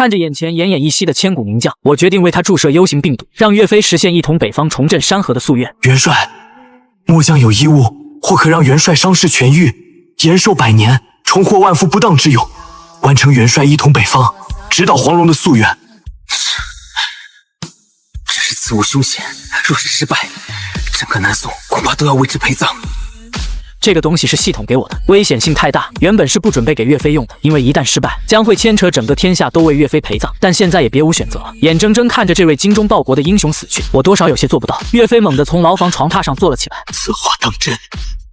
看着眼前奄奄一息的千古名将，我决定为他注射 U 型病毒，让岳飞实现一统北方、重振山河的夙愿。元帅，末将有一物，或可让元帅伤势痊愈，延寿100年，重获万夫不当之勇，完成元帅一统北方、直捣黄龙的夙愿。只是此物凶险，若是失败，整个南宋恐怕都要为之陪葬。这个东西是系统给我的，危险性太大，原本是不准备给岳飞用的，因为一旦失败，将会牵扯整个天下都为岳飞陪葬。但现在也别无选择了，眼睁睁看着这位精忠报国的英雄死去，我多少有些做不到。岳飞猛地从牢房床榻上坐了起来，此话当真？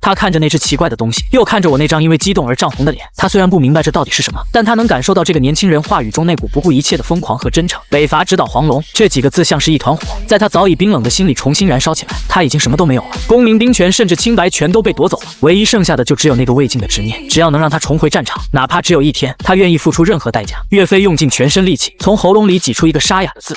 他看着那只奇怪的东西，又看着我那张因为激动而涨红的脸。他虽然不明白这到底是什么，但他能感受到这个年轻人话语中那股不顾一切的疯狂和真诚。北伐直捣黄龙这几个字像是一团火，在他早已冰冷的心里重新燃烧起来。他已经什么都没有了，功名兵权甚至清白全都被夺走了，唯一剩下的就只有那个未尽的执念。只要能让他重回战场，哪怕只有一天，他愿意付出任何代价。岳飞用尽全身力气，从喉咙里挤出一个沙哑的字。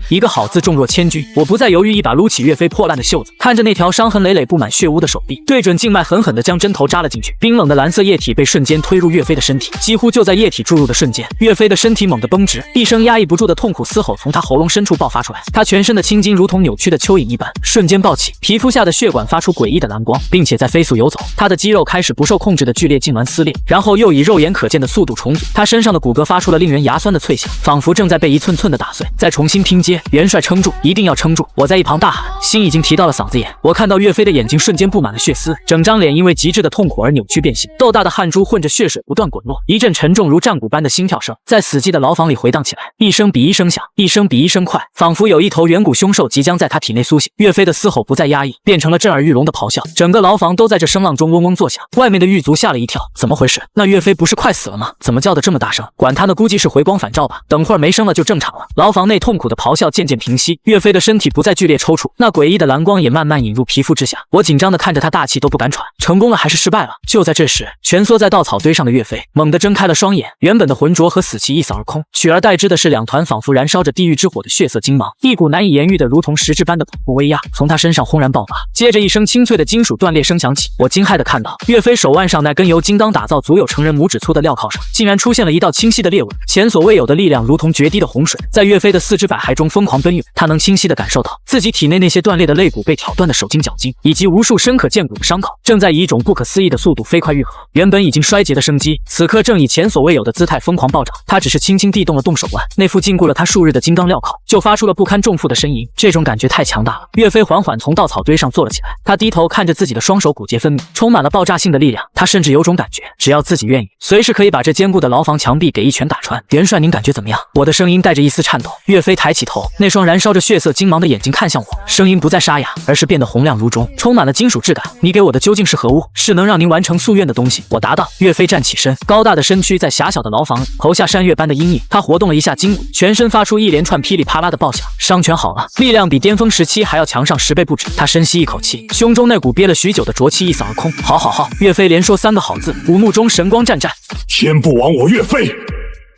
一个好字重若千钧，我不再犹豫，一把撸起岳飞破烂的袖子，看着那条伤痕累累、布满血污的手臂，对准静脉狠狠地将针头扎了进去。冰冷的蓝色液体被瞬间推入岳飞的身体，几乎就在液体注入的瞬间，岳飞的身体猛地绷直，一声压抑不住的痛苦嘶吼从他喉咙深处爆发出来。他全身的青筋如同扭曲的蚯蚓一般，瞬间暴起，皮肤下的血管发出诡异的蓝光，并且在飞速游走。他的肌肉开始不受控制的剧烈痉挛撕裂，然后又以肉眼可见的速度重组。他身上的骨骼发出了令人牙酸的脆响，仿佛正在被一寸寸的打碎，再重新拼接。元帅撑住！一定要撑住！我在一旁大喊，心已经提到了嗓子眼。我看到岳飞的眼睛瞬间布满了血丝，整张脸因为极致的痛苦而扭曲变形，豆大的汗珠混着血水不断滚落，一阵沉重如战鼓般的心跳声在死寂的牢房里回荡起来，一声比一声响，一声比一声快，仿佛有一头远古凶兽即将在他体内苏醒。岳飞的嘶吼不再压抑，变成了震耳欲聋的咆哮，整个牢房都在这声浪中嗡嗡作响。外面的狱卒吓了一跳，怎么回事？那岳飞不是快死了吗？怎么叫得这么大声？管他呢，估计是回光返照吧，等会儿没声了就正常了。牢房内痛苦的咆哮渐渐平息，岳飞的身体不再剧烈抽搐，那诡异的蓝光也慢慢引入皮肤之下。我紧张地看着他，大气都不敢喘。成功了还是失败了？就在这时，蜷缩在稻草堆上的岳飞猛地睁开了双眼，原本的浑浊和死气一扫而空，取而代之的是两团仿佛燃烧着地狱之火的血色精芒，一股难以言喻的如同实质般的恐怖威压从他身上轰然爆发。接着一声清脆的金属断裂声响起，我惊骇地看到岳飞手腕上那根由金刚打造足有成人拇指粗的镣铐上竟然出现了一道清晰的裂纹，前所未有的力量如同决堤的洪水在岳飞的四肢百骸中疯狂奔涌。他能清晰地感受到自己体内那些断裂的肋骨、被挑断的手筋脚筋，以及无数深可见骨的伤口，正在以一种不可思议的速度飞快愈合。原本已经衰竭的生机，此刻正以前所未有的姿态疯狂暴涨。他只是轻轻地动了动手腕，那副禁锢了他数日的金刚镣铐就发出了不堪重负的呻吟。这种感觉太强大了。岳飞缓缓从稻草堆上坐了起来，他低头看着自己的双手，骨节分明，充满了爆炸性的力量。他甚至有种感觉，只要自己愿意，随时可以把这坚固的牢房墙壁给一拳打穿。元帅，您感觉怎么样？我的声音带着一丝颤抖。岳飞抬起头，那双燃烧着血色金芒的眼睛看向我，声音不再沙哑，而是变得洪亮如钟，充满了金属质感。你给我的究竟是何物？是能让您完成夙愿的东西。我答道。岳飞站起身，高大的身躯在狭小的牢房里投下山岳般的阴影。他活动了一下筋骨，全身发出一连串噼里啪啦的爆响。伤全好了，力量比巅峰时期还要强上10倍不止。他深吸一口气，胸中那股憋了许久的浊气一扫而空。好好好！岳飞连说3个好字，五目中神光湛湛。天不亡我岳飞，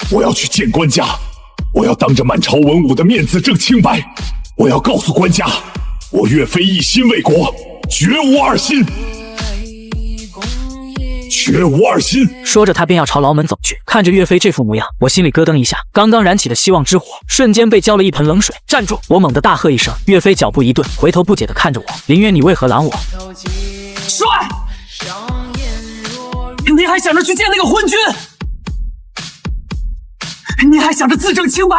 我要去见官家，我要当着满朝文武的面子证清白，我要告诉官家，我岳飞一心为国，绝无二心。绝无二心。说着，他便要朝牢门走去。看着岳飞这副模样，我心里咯噔一下，刚刚燃起的希望之火瞬间被浇了一盆冷水。站住！我猛地大喝一声。岳飞脚步一顿，回头不解地看着我。林渊，你为何拦我？帅！你还想着去见那个昏君？你还想着自证清白？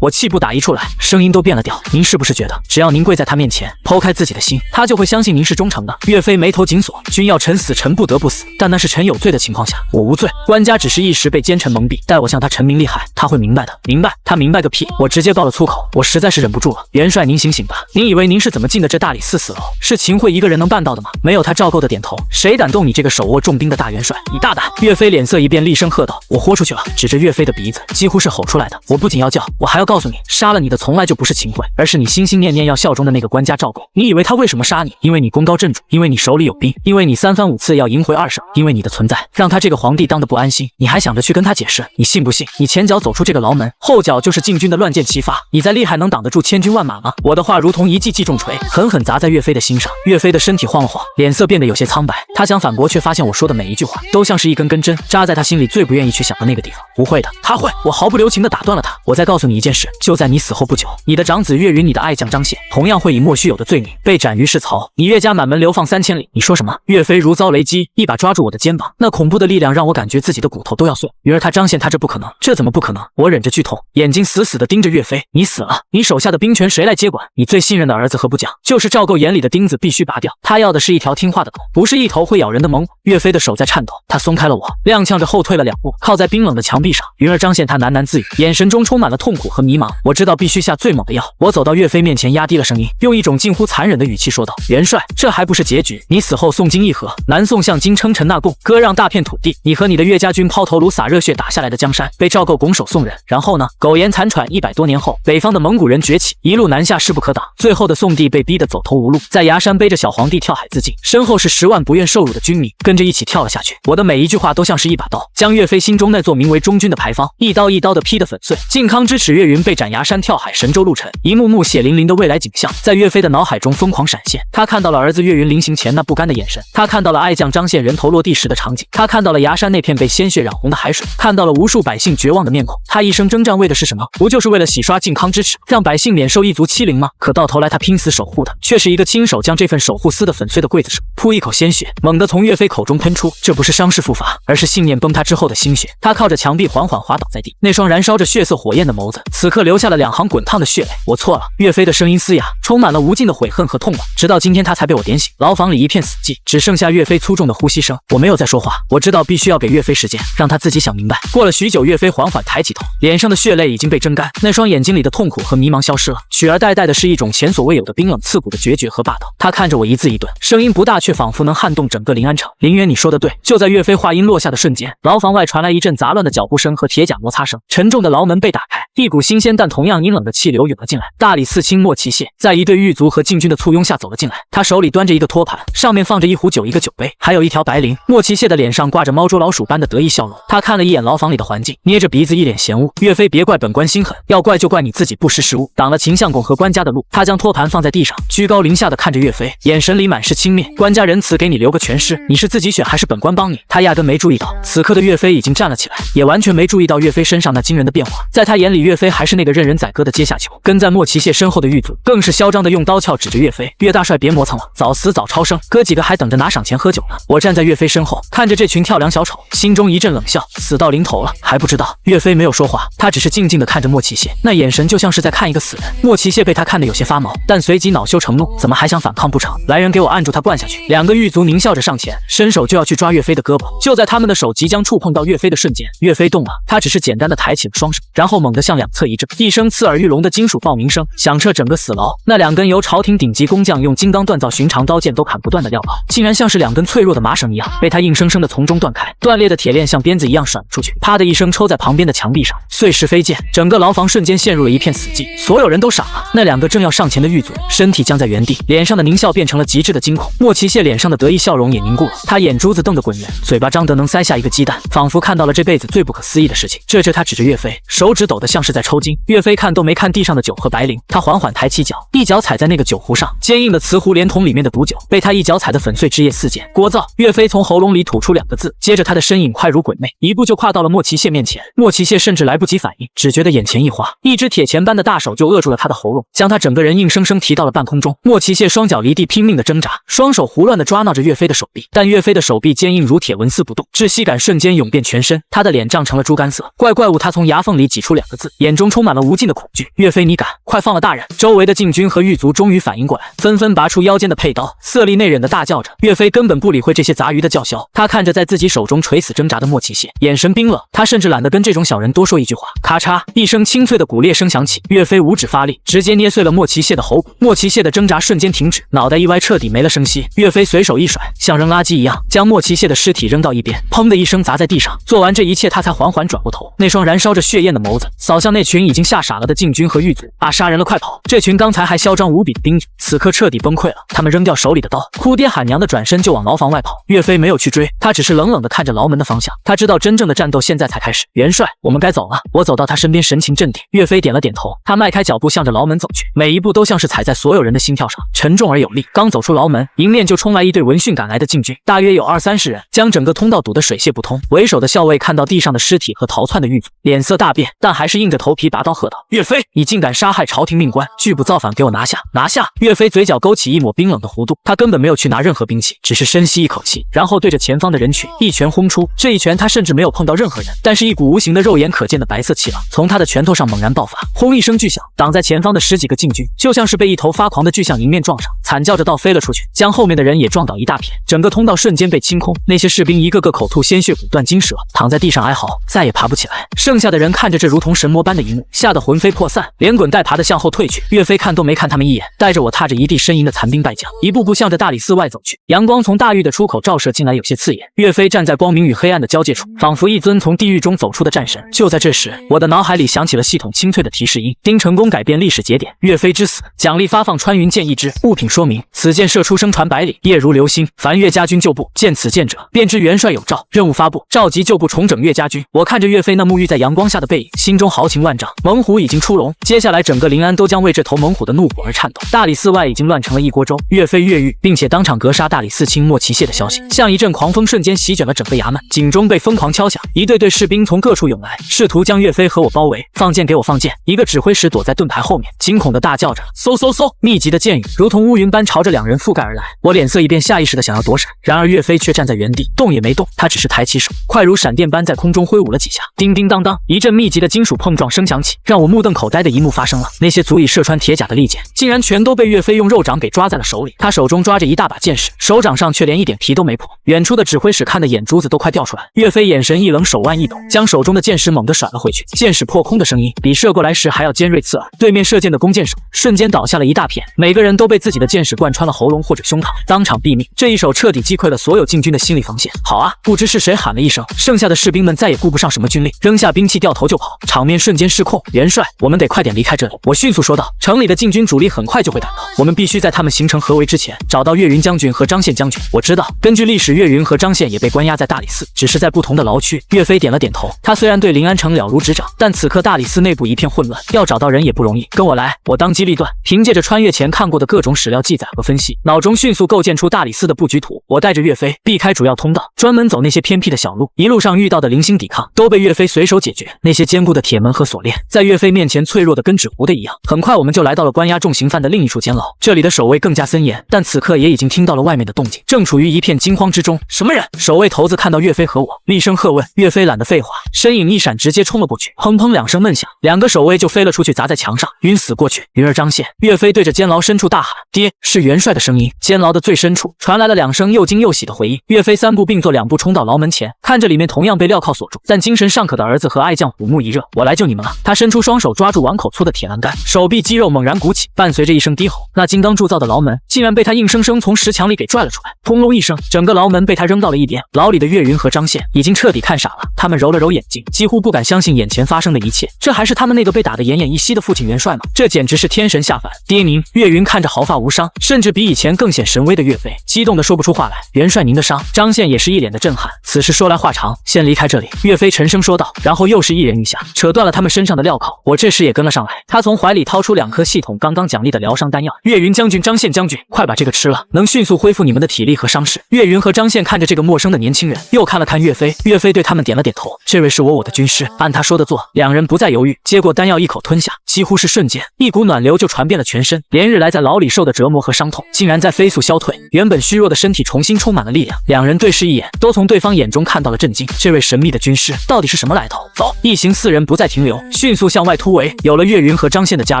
我气不打一处来，声音都变了调。您是不是觉得，只要您跪在他面前，剖开自己的心，他就会相信您是忠诚的？岳飞眉头紧锁，君要臣死，臣不得不死，但那是臣有罪的情况下，我无罪。官家只是一时被奸臣蒙蔽，待我向他陈明利害，他会明白的。明白？他明白个屁！我直接爆了粗口，我实在是忍不住了。元帅，您醒醒吧！您以为您是怎么进的这大理寺死楼？是秦桧一个人能办到的吗？没有他赵构的点头，谁敢动你这个手握重兵的大元帅？你大胆！岳飞脸色一变，厉声喝道：“我豁出去了！”指着岳飞的鼻子，几乎是吼出来的。我不仅要叫，我还要告诉你，杀了你的从来就不是秦桧，而是你心心念念要效忠的那个官家赵构。你以为他为什么杀你？因为你功高震主，因为你手里有兵，因为你3番5次要迎回二省。因为你的存在，让他这个皇帝当得不安心。你还想着去跟他解释？你信不信？你前脚走出这个牢门，后脚就是禁军的乱箭齐发。你再厉害，能挡得住千军万马吗？我的话如同一记重锤，狠狠砸在岳飞的心上。岳飞的身体晃了晃，脸色变得有些苍白。他想反驳，却发现我说的每一句话都像是一根根针，扎在他心里最不愿意去想的那个地方。不会的，他会。我毫不留情地打断了他。我再告诉你一件事，就在你死后不久，你的长子岳云，你的爱将张宪，同样会以莫须有的罪名被斩于市曹。你岳家满门流放3000里。你说什么？岳飞如遭雷击，一把抓住我的肩膀，那恐怖的力量让我感觉自己的骨头都要碎。云儿他张宪他这不可能，这怎么不可能？我忍着剧痛，眼睛死死地盯着岳飞。你死了，你手下的兵权谁来接管？你最信任的儿子何不讲？就是赵构眼里的钉子必须拔掉。他要的是一条听话的狗，不是一头会咬人的猛虎。岳飞的手在颤抖，他松开了我，踉跄着后退了2步，靠在冰冷的墙壁上。云儿张宪他喃喃自语，眼神中充满了痛苦和迷茫。我知道必须下最猛的药。我走到岳飞面前，压低了声音，用一种近乎残忍的语气说道：元帅，这还不是结局。你死后宋金议和，南宋向金称臣纳贡，割让大片土地，你和你的岳家军抛头颅洒热血打下来的江山被赵构拱手送人。然后呢？苟延残喘100多年后，北方的蒙古人崛起，一路南下势不可挡，最后的宋帝被逼得走投无路，在崖山背着小皇帝跳海自尽，身后是10万不愿受辱的军民跟着一起跳了下去。我的每一句话都像是一把刀，将岳飞心中那座名为中军的牌坊一刀一刀的劈得粉碎。靖康之耻，岳云被斩，崖山跳海，神州路沉，一幕幕血淋淋的未来景象在岳飞的脑海中疯狂闪现。他看到了儿子岳云临行前那不甘的眼神，他看到了爱将张宪人头落地时的场景，他看到了崖山那片被鲜血染红的海水，看到了无数百姓绝望的面孔。他一生征战为的是什么？不就是为了洗刷靖康之耻，让百姓免受一族欺凌吗？可到头来他拼死守护的却是一个亲手将这份守护撕得粉碎的刽子手。噗，一口鲜血猛地从岳飞口中喷出，这不是伤势复发，而是信念崩塌之后的心血。他靠着墙壁缓缓滑倒在地，那双燃烧着血色火焰的眸子此刻留下了2行滚烫的血泪。我错了。岳飞的声音嘶哑，充满了无尽的悔恨和痛苦。直到今天他才被我点醒。牢房里一片死寂，只剩下岳飞粗重的呼吸声。我没有再说话，我知道必须要给岳飞时间，让他自己想明白。过了许久，岳飞缓缓抬起头，脸上的血泪已经被蒸干，那双眼睛里的痛苦和迷茫消失了，取而代的是一种前所未有的冰冷刺骨的决绝和霸道。他看着我一字一顿，声音不大，却仿佛能撼动整个临安城。林渊，你说的对。就在岳飞话音落下的瞬间，牢房外传来一阵杂乱的脚步声和铁甲摩擦声，沉重的牢门被打开，一股新鲜但同样阴冷的气流涌了进来。大理寺卿莫奇谢在一队狱卒和禁军的簇拥下走了进来，他手里端着一个托盘，上面放着一壶酒、一个酒杯，还有一条白绫。莫奇谢的脸上挂着猫捉老鼠般的得意笑容，他看了一眼牢房里的环境，捏着鼻子一脸嫌恶。岳飞，别怪本官心狠，要怪就怪你自己不识时务，挡了秦相公和官家的路。他将托盘放在地上，居高临下的看着岳飞，眼神里满是轻蔑。官家仁慈，给你留个全尸，你是自己选还是本官帮你？他压根没注意到，此刻的岳飞已经站了起来，也完全没注意到岳飞身上那惊人的变化。在他眼里，岳飞还是那个任人宰割的阶下囚。跟在莫奇谢身后的狱卒更是嚣张的用刀鞘指着岳飞：岳大帅别磨蹭了，早死早超生，哥几个还等着拿赏钱喝酒呢。我站在岳飞身后，看着这群跳梁小丑，心中一阵冷笑，死到临头了还不知道。岳飞没有说话，他只是静静地看着莫奇谢，那眼神就像是在看一个死人。莫奇谢被他看得有些发毛，但随即恼羞成怒，怎么还想反抗不成？来人，给我按住他灌下去。2个狱卒狞笑着上前，伸手就要去抓岳飞的胳膊。就在他们的手即将触碰到岳飞的瞬间，岳飞动了，他只是简单的抬起了双手，然后猛地向两侧一震，一声刺耳欲聋的金属爆鸣声响彻整个死牢。那2根由朝廷顶级工匠用金刚锻造寻常刀剑都砍不断的料刀，竟然像是2根脆弱的麻绳一样，被他硬生生的从中断开。断裂的铁链像鞭子一样甩了出去，啪的一声抽在旁边的墙壁上，碎石飞溅，整个牢房瞬间陷入了一片死寂。所有人都傻了。那2个正要上前的狱卒身体僵在原地，脸上的狞笑变成了极致的惊恐。莫奇谢脸上的得意笑容也凝固了，他眼珠子瞪得滚圆，嘴巴张得能塞下一个鸡蛋，仿佛看到了这辈子最不可思议的事情。这他指着岳飞，手指抖得像是在抽筋。岳飞看都没看地上的酒和白绫，他缓缓抬起脚，一脚踩在那个酒壶上，坚硬的瓷壶连同里面的毒酒被他一脚踩得粉碎，汁液四溅。聒噪！岳飞从喉咙里吐出2个字，接着他的身影快如鬼魅，一步就跨到了莫奇谢面前。莫奇谢甚至来不及反应，只觉得眼前一花，一只铁钳般的大手就扼住了他的喉咙，将他整个人硬生生提到了半空中。莫奇谢双脚离地，拼命的挣扎，双手胡乱的抓挠着岳飞的手臂，但岳飞的手臂坚硬如铁，纹丝不动，窒息感瞬间涌遍全身，他的脸涨成了猪肝色。怪物！他从牙缝里挤出2个字，眼中充满了无尽的恐惧。岳飞，你敢！快放了大人！周围的禁军和狱卒终于反应过来，纷纷拔出腰间的佩刀，色厉内荏的大叫着。岳飞根本不理会这些杂鱼的叫嚣，他看着在自己手中垂死挣扎的莫奇谢，眼神冰冷，他甚至懒得跟这种小人多说一句话。咔嚓一声清脆的骨裂声响起，岳飞五指发力，直接捏碎了莫奇谢的喉骨。莫奇谢的挣扎瞬间停止，脑袋一歪，彻底没了声息。岳飞随手一甩，像扔垃圾一样将莫奇谢的尸体扔到一边，砰的一声砸在地上。做完这一切，他才缓缓转过头，那双燃烧着血焰的眸子子，扫向那群已经吓傻了的禁军和狱卒。啊！杀人了，快跑！这群刚才还嚣张无比的兵军，此刻彻底崩溃了。他们扔掉手里的刀，哭爹喊娘的转身就往牢房外跑。岳飞没有去追，他只是冷冷的看着牢门的方向。他知道真正的战斗现在才开始。元帅，我们该走了。我走到他身边，神情镇定。岳飞点了点头，他迈开脚步向着牢门走去，每一步都像是踩在所有人的心跳上，沉重而有力。刚走出牢门，迎面就冲来一队闻讯赶来的禁军，大约有20-30人，将整个通道堵得水泄不通。为首的校尉看到地上的尸体和逃窜的狱卒，脸色大变，但还是硬着头皮拔刀喝道：“岳飞，你竟敢杀害朝廷命官，拒不造反，给我拿下！拿下！”岳飞嘴角勾起一抹冰冷的弧度，他根本没有去拿任何兵器，只是深吸一口气，然后对着前方的人群一拳轰出。这一拳他甚至没有碰到任何人，但是一股无形的肉眼可见的白色气浪从他的拳头上猛然爆发，轰一声巨响，挡在前方的10几个禁军就像是被一头发狂的巨象迎面撞上，惨叫着倒飞了出去，将后面的人也撞倒一大片。整个通道瞬间被清空，那些士兵一个个口吐鲜血，骨断筋折，躺在地上哀嚎，再也爬不起来。剩下的人看着这如同神魔般的一幕，吓得魂飞魄散，连滚带爬的向后退去。岳飞看都没看他们一眼，带着我踏着一地呻吟的残兵败将，一步步向着大理寺外走去。阳光从大狱的出口照射进来，有些刺眼。岳飞站在光明与黑暗的交界处，仿佛一尊从地狱中走出的战神。就在这时，我的脑海里响起了系统清脆的提示音：丁成功改变历史节点，岳飞之死，奖励发放穿云箭1支。物品说明：此箭射出声传百里，夜如流星。凡岳家军旧部见此箭者，便知元帅有诏。任务发布，召集旧部重整岳家军。我看着岳飞那沐浴在阳光下的背影，心中豪情万丈。猛虎已经出笼，接下来整个临安都将为这头猛虎的怒火而颤抖。大理寺外已经乱成了一锅粥，岳飞越狱，并且当场格杀大理寺卿莫奇谢的消息，像一阵狂风瞬间席卷了整个衙门。警钟被疯狂敲响，一队队士兵从各处涌来，试图将岳飞和我包围。放箭，给我放箭！一个指挥使躲在盾牌后面，惊恐地大叫着：嗖嗖嗖！密集的箭雨如同乌云般朝着两人覆盖而来。我脸色一变，下意识地想要躲闪，然而岳飞却站在原地，动也没动。他只是抬起手，快如闪电般在空中挥舞了几下，叮叮当当，一阵密集的金属碰撞声响起。让我目瞪口呆的一幕发生了，那些足以射穿铁甲的利剑，竟然全都被岳飞用肉掌给抓在了手里。他手中抓着一大把箭矢，手掌上却连一点皮都没破。远处的指挥使看得眼珠子都快掉出来。岳飞眼神一冷，手腕一抖，将手中的箭矢猛地甩了回去。箭矢破空的声音比射过来时还要尖锐刺耳。对面射箭的弓箭手瞬间倒下了一大片，每个人都被自己的箭矢贯穿了喉咙或者胸膛，当场毙命。这一手彻底击溃了所有禁军的心理防线。好啊！不知是谁喊了一声，剩下的士兵们再也顾不上什么军令，扔下兵器掉头就跑，场面瞬间失控。元帅，我们得快点离开这里！我迅速说道。城里的禁军主力很快就会赶到，我们必须在他们形成合围之前找到岳云将军和张宪将军。我知道，根据历史，岳云和张宪也被关押在大理寺，只是在不同的牢区。岳飞点了点头，他虽然对临安城了如指掌，但此刻大理寺内部一片混乱，要找到人也不容易。跟我来！我当机立断，凭借着穿越前看过的各种史料记载和分析，脑中迅速构建出大理寺的布局图。我带着岳飞避开主要通道，专门走那些偏僻的小路，一路上遇到的零星抵抗都被岳飞随手解决。那些坚固的铁门和锁链在岳飞面前脆弱的跟纸糊的一样。很快我们就来到了关押重刑犯的另一处监牢，这里的守卫更加森严，但此刻也已经听到了外面的动静，正处于一片惊慌之中。什么人？守卫头子看到岳飞和我，厉声喝问。岳飞懒得废话，身影一闪，直接冲了过去。砰砰两声闷响，两个守卫就飞了出去，砸在墙上，晕死过去。云儿张宪，岳飞对着监牢深处大喊：爹！是元帅的声音。监牢的最深处传来了两声又惊又喜的回应。岳飞3步并作2步冲到牢门前，看着里面同样被镣铐锁住但精神尚可的儿子和爱将，虎目一热。我来救你们了！他伸出双手抓住碗口粗的铁栏杆，手臂肌肉猛然鼓起，伴随着一声低吼，那金刚铸造的牢门竟然被他硬生生从石墙里给拽了出来。轰隆一声，整个牢门被他扔到了一边。牢里的岳云和张宪已经彻底看傻了，他们揉了揉眼睛，几乎不敢相信眼前发生的一切。这还是他们那个被打得奄奄一息的父亲元帅吗？这简直是天神下凡！爹您！岳云看着毫发无伤，甚至比以前更显神威的岳飞，激动得说不出话来。元帅您的伤！张宪也是一脸的震撼。此事说来话长，先离开这里。岳飞沉声说道，然后又是一人一下扯断了他们身上的镣铐。我这时也跟了上来，他从怀里掏出2颗系统刚刚奖励的疗伤丹药。岳云将军、张宪将军，快把这个吃了，能迅速恢复你们的体力和伤势。岳云和张宪看着这个陌生的年轻人，又看了看岳飞，岳飞对他们点了点头。这位是我的军师，按他说的做。两人不再犹豫，接过丹药一口吞下，几乎是瞬间，一股暖流就传遍了全身。连日来在牢里受的折磨和伤痛，竟然在飞速消退，原本虚弱的身体重新充满了力量。两人对视一眼，都从对方眼中看到了震惊。这位神秘的军师到底是什么来头？走！一行4人不再停留，迅速向外突围。有了岳云和张宪的加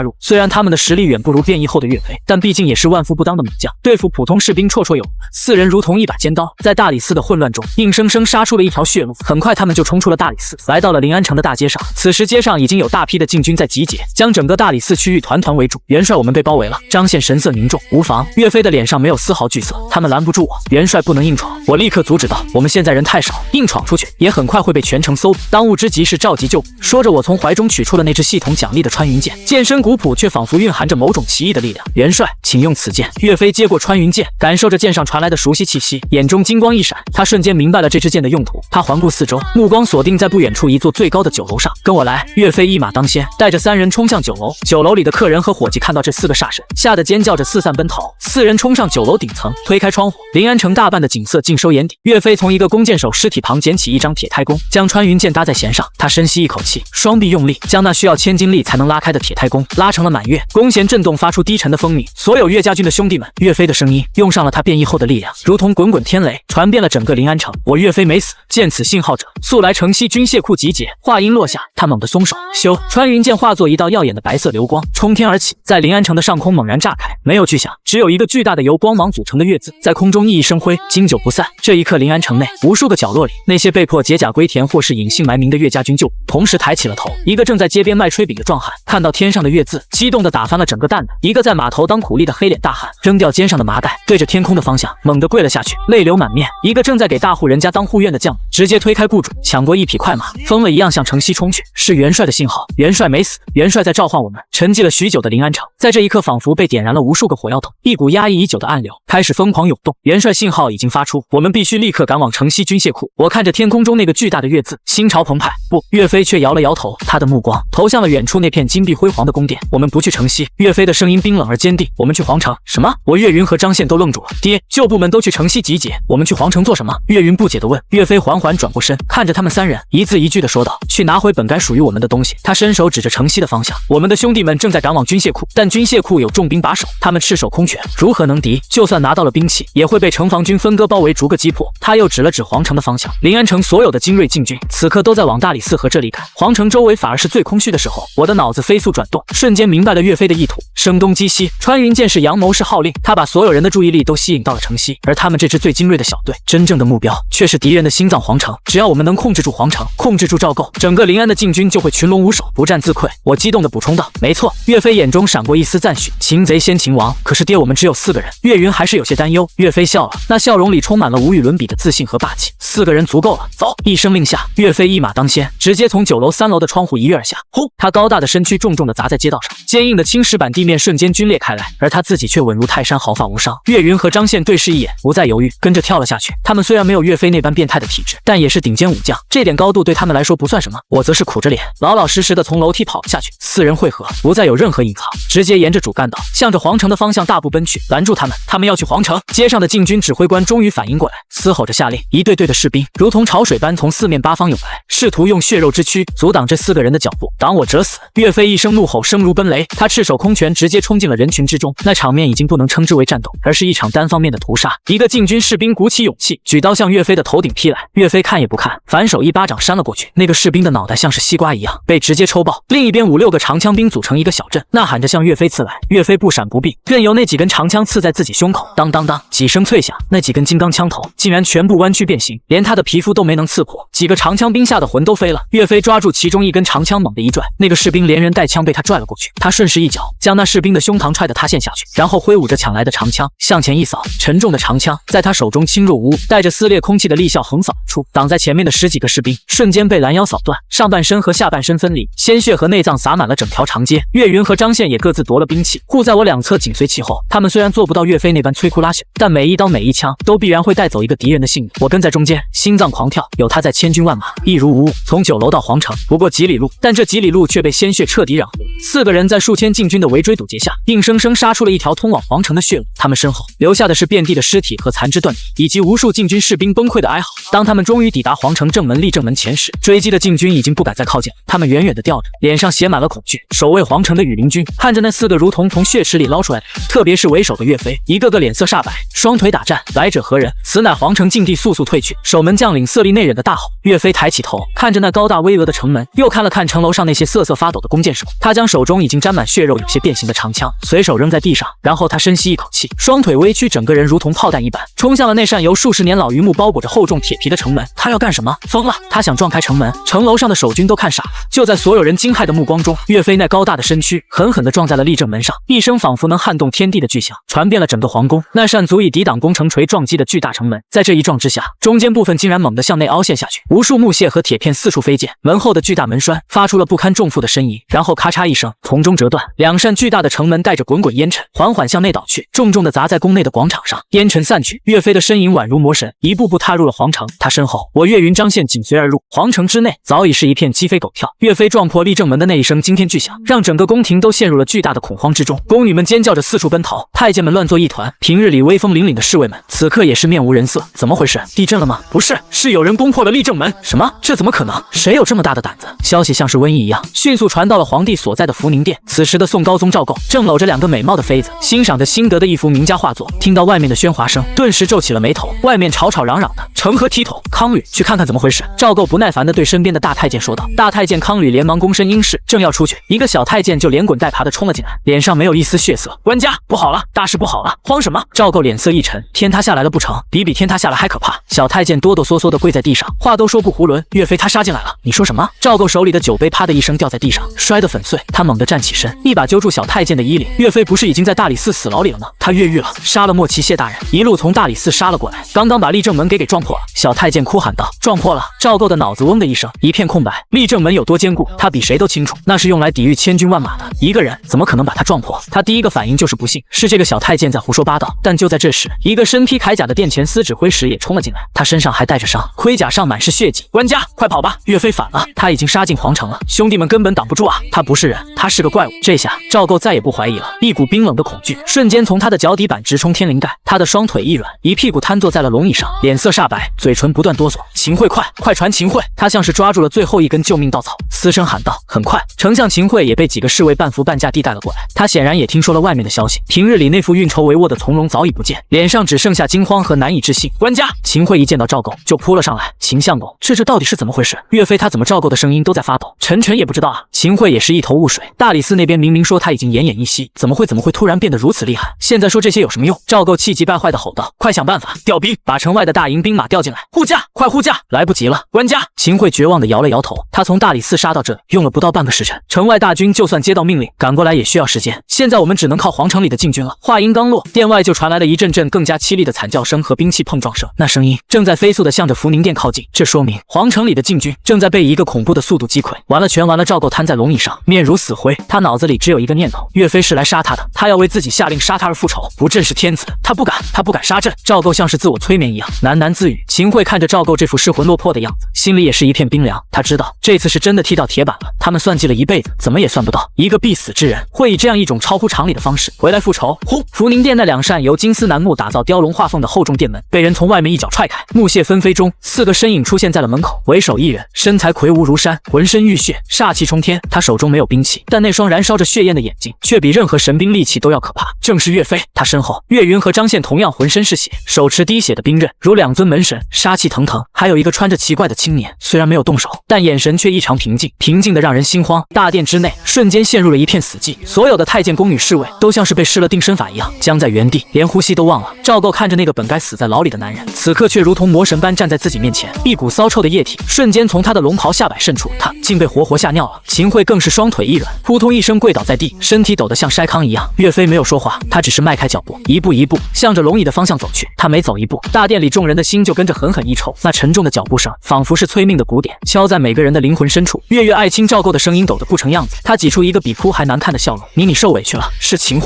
入，虽然他们的实力远不如变异后的岳飞，但毕竟也是万夫不当的猛将，对付普通士兵绰绰有余。4人如同一把尖刀，在大理寺的混乱中硬生生杀出了一条血路。很快他们就冲出了大理寺，来到了临安城的大街上。此时街上已经有大批的禁军在集结，将整个大理寺区域团团围住。元帅，我们被包围了。张宪神色凝重，用，无妨。岳飞的脸上没有丝毫惧色，他们拦不住我，元帅不能硬闯。我立刻阻止道，我们现在人太少，硬闯出去也很快会被全城搜捕。当务之急是召集救捕。说着，我从怀中取出了那只系统奖励的穿云箭，剑身古朴，却仿佛蕴含着某种奇异的力量。元帅，请用此剑。岳飞接过穿云箭，感受着剑上传来的熟悉气息，眼中金光一闪，他瞬间明白了这支箭的用途。他环顾四周，目光锁定在不远处一座最高的酒楼上。跟我来！岳飞一马当先，带着3人冲向酒楼。酒楼里的客人和伙计看到这4个煞神，吓得尖叫着四散奔逃。4人冲上酒楼顶层，推开窗户，临安城大半的景色尽收眼底。岳飞从一个弓箭手尸体旁捡起一张铁胎弓，将穿云箭搭在弦上。他深吸一口气，双臂用力，将那需要千斤力才能拉开的铁胎弓拉成了满月。弓弦震动，发出低沉的风鸣。所有岳家军的兄弟们，岳飞的声音用上了他变异后的力量，如同滚滚天雷，传遍了整个临安城。我岳飞没死，见此信号者，速来城西军械库集结。话音落下，他猛地松手，咻！穿云箭化作一道耀眼的白色流光，冲天而起，在临安城的上空猛然炸开。没有巨响，只有一个巨大的由光芒组成的月字在空中熠熠生辉，经久不散。这一刻，临安城内无数个角落里，那些被迫解甲归田或是隐姓埋名的岳家军就同时抬起了头。一个正在街边卖炊饼的壮汉看到天上的月字，激动地打翻了整个担子；一个在码头当苦力的黑脸大汉扔掉肩上的麻袋，对着天空的方向猛地跪了下去，泪流满面；一个正在给大户人家当护院的将直接推开雇主，抢过一匹快马，疯了一样向城西冲去。是元帅的信号，元帅没死，元帅在召唤我们。沉寂了许久的临安城，在这一刻仿佛被点燃了无数个火药桶，一股压抑已久的暗流开始疯狂涌动。元帅信号已经发出，我们必须立刻赶往城西军械库。我看着天空中那个巨大的月字，心潮澎湃。不，岳飞却摇了摇头，他的目光投向了远处那片金碧辉煌的宫殿。我们不去城西。岳飞的声音冰冷而坚定。我们去皇城。什么？我岳云和张宪都愣住了。爹，旧部们都去城西集结，我们去皇城做什么？岳云不解地问。岳飞缓缓转过身，看着他们3人，一字一句地说道：去拿回本该属于我们的东西。他伸手指着城西的方向，我们的兄弟们正在赶往军械库，但军械库有重兵把守，他们赤手空拳，如何能敌？就算拿到了兵器，也会被城防军分割包围，逐个击破。他又指了指皇城的方向，临安城所有的精锐禁军此刻都在往大理寺河这里赶，皇城周围反而是最空虚的时候。我的脑子飞速转动，瞬间明白了岳飞的意图。声东击西，穿云箭是阳谋，是号令，他把所有人的注意力都吸引到了城西，而他们这支最精锐的小队，真正的目标却是敌人的心脏皇城。只要我们能控制住皇城，控制住赵构，整个临安的禁军就会群龙无首，不战自溃。我激动地补充道：没错。岳飞眼中闪过一丝赞许，擒贼先擒王。可是爹，我们只有4个人。岳云还是有些担忧。岳飞笑了，那笑容里充满了无与伦比的自信和霸气。4个人足够了，走！一声令下，岳飞一马当先，直接从9楼3楼的窗户一跃而下。轰！他高大的身躯重重地砸在街道上，坚硬的青石板地面瞬间皲裂开来，而他自己却稳如泰山，毫发无伤。岳云和张宪对视一眼，不再犹豫，跟着跳了下去。他们虽然没有岳飞那般变态的体质，但也是顶尖武将，这点高度对他们来说不算什么。我则是苦着脸，老老实实的从楼梯跑了下去。4人汇合，不再有任何隐藏，直接沿着主干道向着皇城的方向大步奔去。拦住他们，他们要去皇城！街上的禁军指挥官终于反应过来，嘶吼着下令，一队队的士兵如同潮水般从4面8方涌来，试图用血肉之躯阻挡这4个人的脚步。挡我者死！岳飞一声怒吼，声如奔雷，他赤手空拳直接冲进了人群之中。那场面已经不能称之为战斗，而是一场单方面的屠杀。一个禁军士兵鼓起勇气，举刀向岳飞的头顶劈来。岳飞看也不看，反手一巴掌扇了过去。那个士兵的脑袋像是西瓜一样被直接抽爆。另一边5、6个长枪兵组成一个小阵，呐喊着向岳飞刺来。岳飞不闪不避，任由那几根长枪刺在自己胸口。当当当，几声脆响，那几根金刚枪头竟然全部弯曲变形，连他的皮肤都没能刺破。几个长枪兵吓得魂都飞了。岳飞抓住其中一根长枪，猛地一拽，那个士兵连人带枪被他拽了过去。他顺势一脚将那士兵的胸膛踹得塌陷下去，然后挥舞着抢来的长枪向前一扫，沉重的长枪在他手中轻若无物，带着撕裂空气的利鞘横扫而出，挡在前面的10几个士兵瞬间被拦腰扫断，上半身和下半身分离，鲜血和内脏洒满了整条长街。岳云和张宪也各自夺了兵器，护在我2侧紧随其后。他们虽然做不到岳飞那般摧枯拉朽，但每一刀每一枪都必然会带走一个敌人的性命。我跟在中间，心脏狂跳，有他在千军万马，一如无物。从9楼到皇城不过几里路，但这几里路却被鲜血彻底染红。4个人在数千禁军的围追堵截下，硬生生杀出了一条通往皇城的血路。他们身后留下的是遍地的尸体和残肢断臂，以及无数禁军士兵崩溃的哀嚎。当他们终于抵达皇城正门立正门前时，追击的禁军已经不敢再靠近了，他们远远地吊着，脸上写满了恐惧。守卫皇城的羽林军看着那4个如同从血池里捞出来的人，特别是为首的岳飞，一个个脸色煞白，双腿打颤。来者何人？此乃皇城禁地，速速退去！守门将领色厉内荏的大吼。岳飞抬起头，看着那高大巍峨的城门，又看了看城楼上那些瑟瑟发抖的弓箭手，他将手中已经沾满血肉、有些变形型的长枪，随手扔在地上，然后他深吸一口气，双腿微屈，整个人如同炮弹一般，冲向了那扇由数十年老榆木包裹着厚重铁皮的城门。他要干什么？疯了！他想撞开城门，城楼上的守军都看傻了。就在所有人惊骇的目光中，岳飞那高大的身躯狠狠地撞在了立正门上，一声仿佛能撼动天地的巨响传遍了整个皇宫。那扇足以抵挡攻城锤撞击的巨大城门，在这一撞之下，中间部分竟然猛地向内凹陷下去，无数木屑和铁片四处飞溅，门后的巨大门栓发出了不堪重负的呻吟，然后咔嚓一声从中折断，两扇巨大的城门带着滚滚烟尘缓缓向内倒去，重重地砸在宫内的广场上。烟尘散去，岳飞的身影宛如魔神，一步步踏入了皇城。他身后，我岳云张宪紧随而入，皇城之内早已是一片鸡飞狗跳。岳飞撞破立正门的那一声惊天巨响，让整个宫廷都陷入了巨大的恐慌之中，宫女们尖叫着四处奔逃，太监们乱作一团，平日里威风凛凛的侍卫们此刻也是面无人色。怎么回事？地震了吗？不是，是有人攻破了立正门。什么？这怎么可能？谁有这么大的胆子？消息像是瘟疫一样，迅速传到了皇帝所在的福宁殿。此时的宋高宗赵构正搂着两个美貌的妃子，欣赏着辛德的一幅名家画作。听到外面的喧哗声，顿时皱起了眉头。外面吵吵嚷嚷的，成何体统？康吕，去看看怎么回事。赵构不耐烦地对身边的大太监说道。大太监康吕连忙躬身应是，正要出去，一个小太监就连滚带爬地冲了进来，脸上没有一丝血色。官家，不好了，大事不好了！慌什么？赵构脸色一沉，天塌下来了不成？比天塌下来还可怕。小太监哆哆嗦嗦地跪在地上，话都说不囫囵。岳飞他杀进来了！你说什么？赵构手里的酒杯啪的一声掉在地上，摔得粉碎。他猛地站起身，一把揪住小太监的衣领。岳飞不是已经在大理寺死牢里了吗？他越狱了，杀了莫齐谢大人，一路从大理寺杀了过来，刚刚把立正门给撞破了。小太监哭喊道：撞破了！赵构的脑子嗡的一声，一片空白。立正门有多坚固，他比谁都清楚，那是用来抵御千军万马的，一个人怎么可能把它撞破？他第一个反应就是不信，是这个小太监在胡说八道。但就在这时，一个身披铠甲的殿前司指挥使也冲了进来，他身上还带着伤，盔甲上满是血迹。官家，快跑吧！岳飞反了，他已经杀进皇城了，兄弟们根本挡不住啊！他不是人，他是个怪物。这下赵构再也不怀疑了，一股冰冷的恐惧瞬间从他的脚底板直冲天灵盖，他的双腿一软，一屁股瘫坐在了龙椅上，脸色煞白，嘴唇不断哆嗦。秦桧，快传秦桧！他像是抓住了最后一根救命稻草，嘶声喊道。很快，丞相秦桧也被几个侍卫半扶半架地带了过来，他显然也听说了外面的消息，平日里那副运筹帷幄的从容早已不见，脸上只剩下惊慌和难以置信。官家，秦桧一见到赵构就扑了上来。秦相公，这到底是怎么回事？岳飞他怎么赵构的声音都在发抖？臣也不知道啊。秦桧也是一头雾水，大理寺那边明明说他已经奄奄一息，怎么会突然变得如此厉害？现在说这些有什么用？赵构气急败坏地吼道：快想办法调兵，把城外的大营兵马调进来，护驾，快护驾！来不及了，官家！秦桧绝望地摇了摇头，他从大理寺杀到这里用了不到半个时辰，城外大军就算接到命令赶过来也需要时间，现在我们只能靠皇城里的禁军了。话音刚落，殿外就传来了一阵阵更加凄厉的惨叫声和兵器碰撞声，那声音正在飞速地向着福宁殿靠近，这说明皇城里的禁军正在被以一个恐怖的速度击溃。完了，全完了！赵构瘫在龙椅上，面如死灰，他脑子里只有一个念头：岳飞是来杀他的，他要为自己下令杀他而复仇，不正是天子？他不敢杀朕！赵构像是自我催眠一样喃喃自语。秦桧看着赵构这副失魂落魄的样子，心里也是一片冰凉。他知道这次是真的踢到铁板了，他们算计了一辈子，怎么也算不到一个必死之人会以这样一种超乎常理的方式回来复仇。轰！福宁殿那两扇由金丝楠木打造雕龙画凤的厚重殿门被人从外面一脚踹开，木屑纷飞中，四个身影出现在了门口，为首一人，身材魁梧如山，浑身浴血，煞气冲天。他手中没有兵器，但那双燃烧着血焰的眼睛却比任何神兵利器都要可怕，正是岳飞。他身后，岳云和张宪同样浑身是血，手持滴血的兵刃，如两尊门神，杀气腾腾。还有一个穿着奇怪的青年，虽然没有动手，但眼神却异常平静，平静的让人心慌。大殿之内瞬间陷入了一片死寂，所有的太监、宫女、侍卫都像是被施了定身法一样，僵在原地，连呼吸都忘了。赵构看着那个本该死在牢里的男人，此刻却如同魔神般站在自己面前，一股骚臭的液体瞬间从他的龙袍下摆渗出，他竟被活吓尿了。秦桧更是双腿一软，扑通一声跪倒在地，身体抖得像筛糠一样。岳飞没有说话，他只是迈开脚步，一步一步向着龙椅的方向走去。他每走一步，大殿里众人的心就跟着狠狠一抽，那沉重的脚步声仿佛是催命的鼓点，敲在每个人的灵魂深处。岳爱卿赵构的声音抖得不成样子，他挤出一个比哭还难看的笑容：你受委屈了，是秦